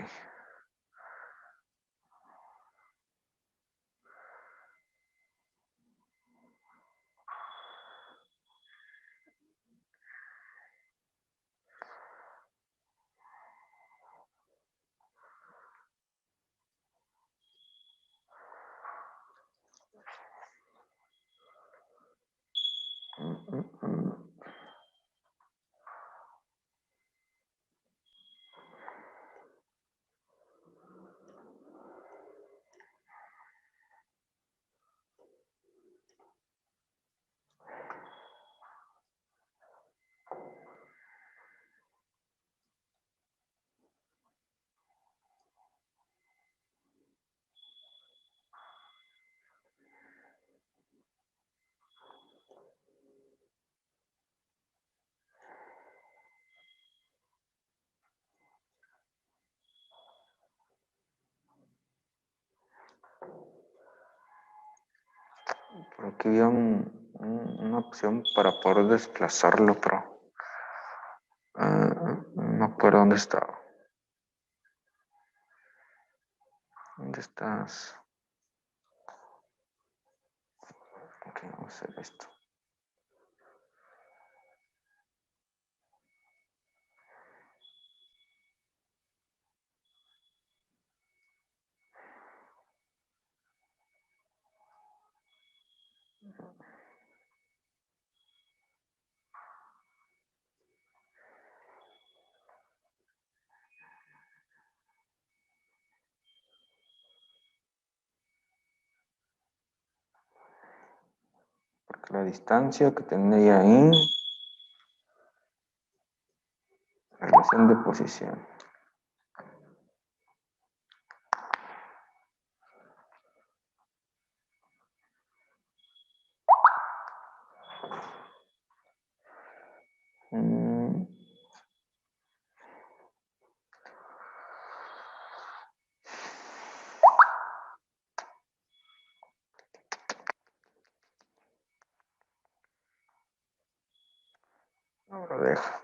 Por aquí había una opción para poder desplazarlo, pero no me acuerdo dónde estaba. ¿Dónde estás? Ok, vamos a hacer esto. Porque la distancia que tendría ahí, relación de posición. Ahora deja.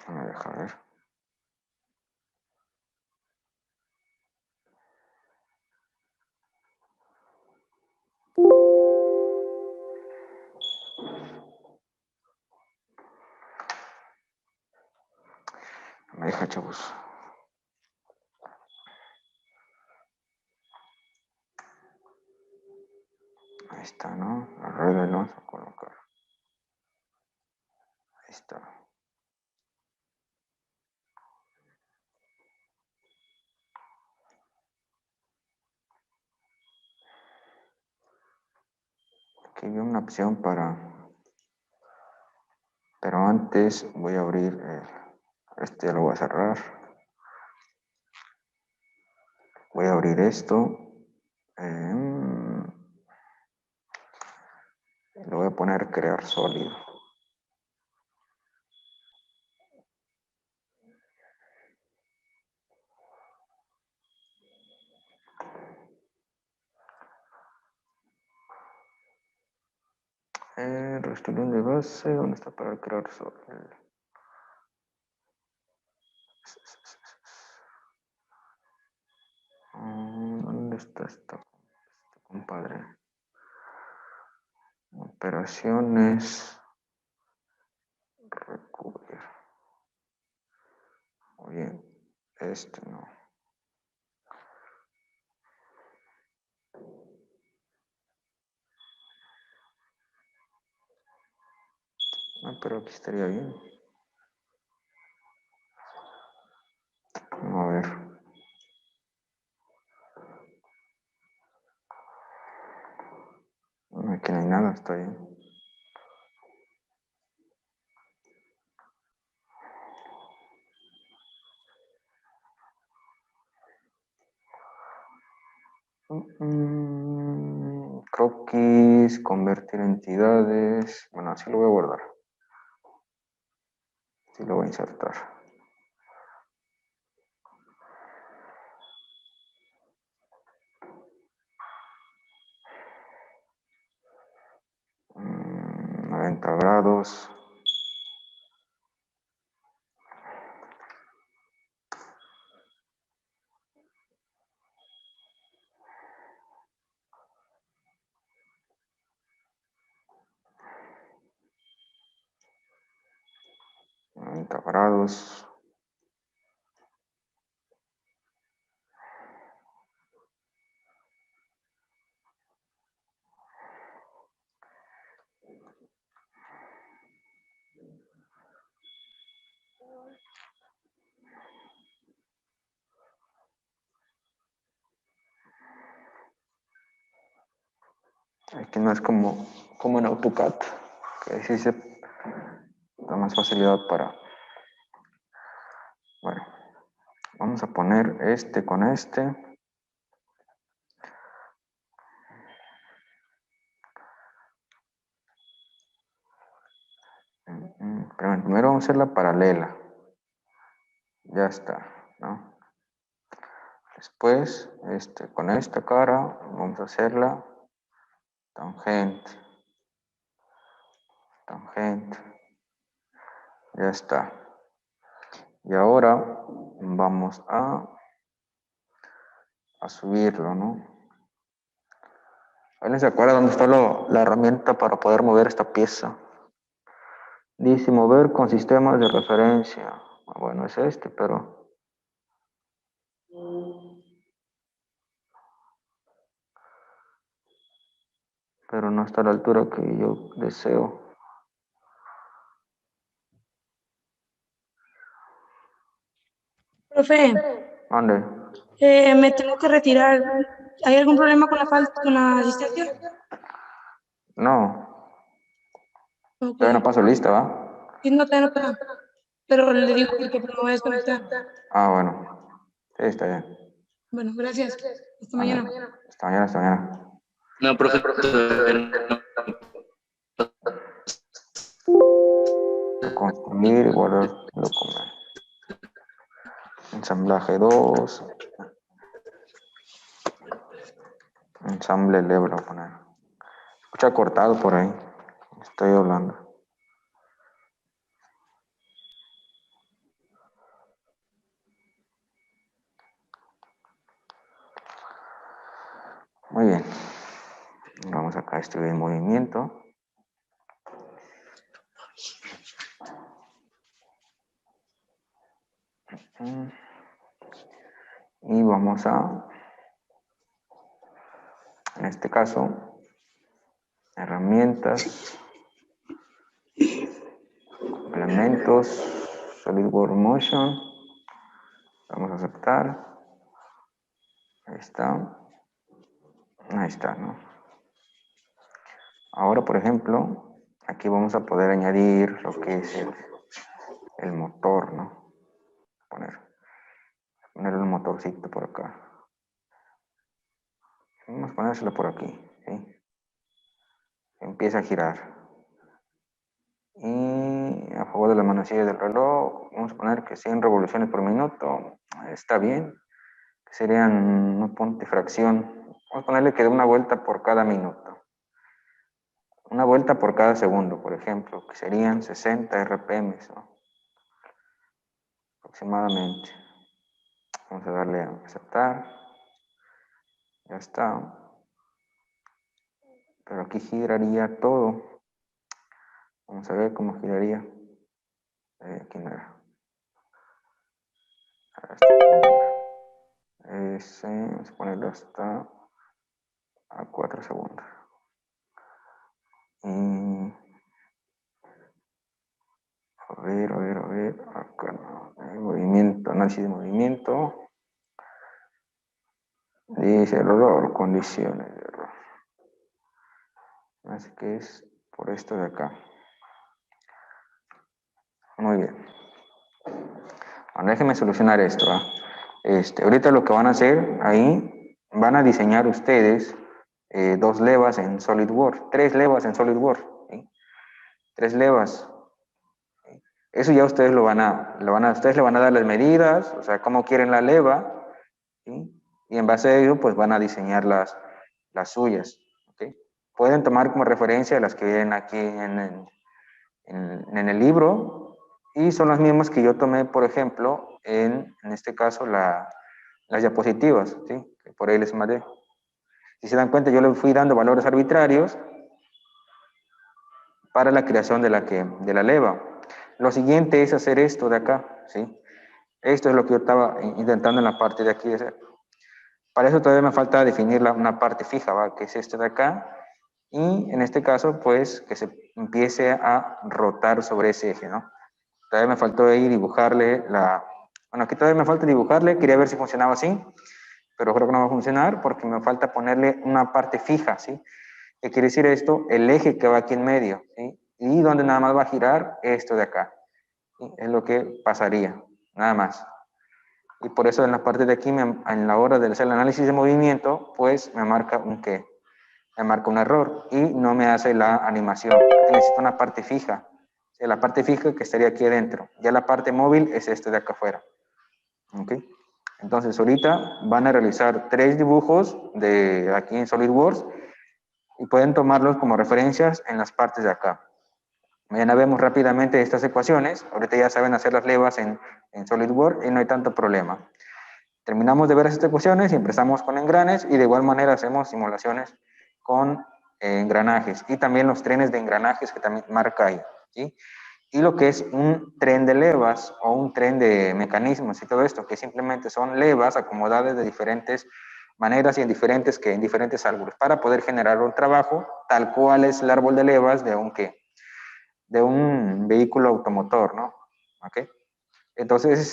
Me deja ver. Me deja, chavos. Ahí está, ¿no? La rueda la vamos a colocar. Ahí está. Aquí hay una opción para... Pero antes voy a abrir... este ya lo voy a cerrar. Voy a abrir esto. Le voy a poner crear sólido. Restaurante de base, ¿dónde está para crear sólido? ¿Dónde está esta compadre? Operaciones. Recubrir. Oye, este no. Pero aquí estaría bien. Vamos a ver. Aquí no hay nada, está bien. Croquis, convertir entidades. Bueno, así lo voy a guardar. Así lo voy a insertar. Mm, 90 grados. Grados. Aquí no es como en AutoCAD, que sí se da más facilidad para... Bueno, vamos a poner este con este. Pero primero vamos a hacer la paralela. Ya está, ¿no? Después, con esta cara, vamos a hacerla tangente. Tangente. Ya está. Y ahora vamos a subirlo, ¿no? ¿Alguien se acuerda dónde está la herramienta para poder mover esta pieza? Dice mover con sistemas de referencia. Bueno, es este, pero no está a la altura que yo deseo. Profe, ¿Dónde? me tengo que retirar. ¿Hay algún problema con con la asistencia? No, Ok. todavía no paso lista, ¿va? Sí, no, todavía no puedo. Pero le digo porque pues, me voy a desconectar. Ah, bueno. Sí, está bien. Bueno, gracias. Hasta Ándale. mañana. Hasta mañana, hasta mañana. No, profe, Construir y guardar documento. Ensamblaje 2. Ensamble leve lo voy a poner. Escucha cortado por ahí. Estoy hablando. Muy bien. Vamos acá a estudiar el movimiento. Y vamos a, en este caso, herramientas, elementos, SolidWorks Motion, vamos a aceptar, ahí está, ¿no? Ahora, por ejemplo, aquí vamos a poder añadir lo que es el motor, ¿no? Poner un motorcito por acá. Vamos a ponérselo por aquí, ¿sí? Empieza a girar. Y a favor de la manecilla del reloj, vamos a poner que 100 revoluciones por minuto. Está bien. Serían una punto de fracción. Vamos a ponerle que dé una vuelta por cada minuto. Una vuelta por cada segundo, por ejemplo, que serían 60 RPM, ¿no? Aproximadamente. Vamos a darle a aceptar. Ya está. Pero aquí giraría todo. Vamos a ver cómo giraría. Aquí no era. Vamos a ponerlo hasta a 4 segundos. Y a ver, acá no. Movimiento, análisis de movimiento. Dice error, condiciones de error. Así que es por esto de acá. Muy bien. Bueno, déjenme solucionar esto. Ahorita lo que van a hacer ahí, van a diseñar ustedes 2 levas en SolidWorks, 3 levas en SolidWorks, ¿sí? 3 levas. ¿Sí? Eso ya ustedes ustedes le van a dar las medidas, o sea, cómo quieren la leva, ¿sí? Y en base a ello, pues van a diseñar las suyas, ¿ok? Pueden tomar como referencia las que vienen aquí en el libro, y son las mismas que yo tomé, por ejemplo, en este caso, las diapositivas, ¿sí? Que por ahí les mandé. Si se dan cuenta, yo le fui dando valores arbitrarios para la creación de la leva. Lo siguiente es hacer esto de acá, ¿sí? Esto es lo que yo estaba intentando en la parte de aquí de hacer. Para eso todavía me falta definir una parte fija, ¿va? Que es esto de acá, y en este caso, pues, que se empiece a rotar sobre ese eje, ¿no? Todavía me faltó ahí dibujarle bueno, aquí todavía me falta dibujarle, quería ver si funcionaba así, pero creo que no va a funcionar porque me falta ponerle una parte fija, ¿sí? ¿Qué quiere decir esto? El eje que va aquí en medio, ¿sí? Y donde nada más va a girar esto de acá, ¿sí? Es lo que pasaría, nada más. Y por eso en la parte de aquí, en la hora de hacer el análisis de movimiento, pues me marca un qué, me marca un error y no me hace la animación. Porque necesito una parte fija. La parte fija que estaría aquí adentro. Ya la parte móvil es este de acá afuera. ¿Ok? Entonces ahorita van a realizar 3 dibujos de aquí en SolidWorks y pueden tomarlos como referencias en las partes de acá. Mañana vemos rápidamente estas ecuaciones. Ahorita ya saben hacer las levas en SolidWorks y no hay tanto problema. Terminamos de ver estas ecuaciones y empezamos con engranes y de igual manera hacemos simulaciones con engranajes y también los trenes de engranajes que también marca ahí, ¿sí? Y lo que es un tren de levas o un tren de mecanismos y todo esto, que simplemente son levas acomodadas de diferentes maneras y en diferentes árboles para poder generar un trabajo tal cual es el árbol de levas de un vehículo automotor, ¿no? ¿Ok? Entonces ese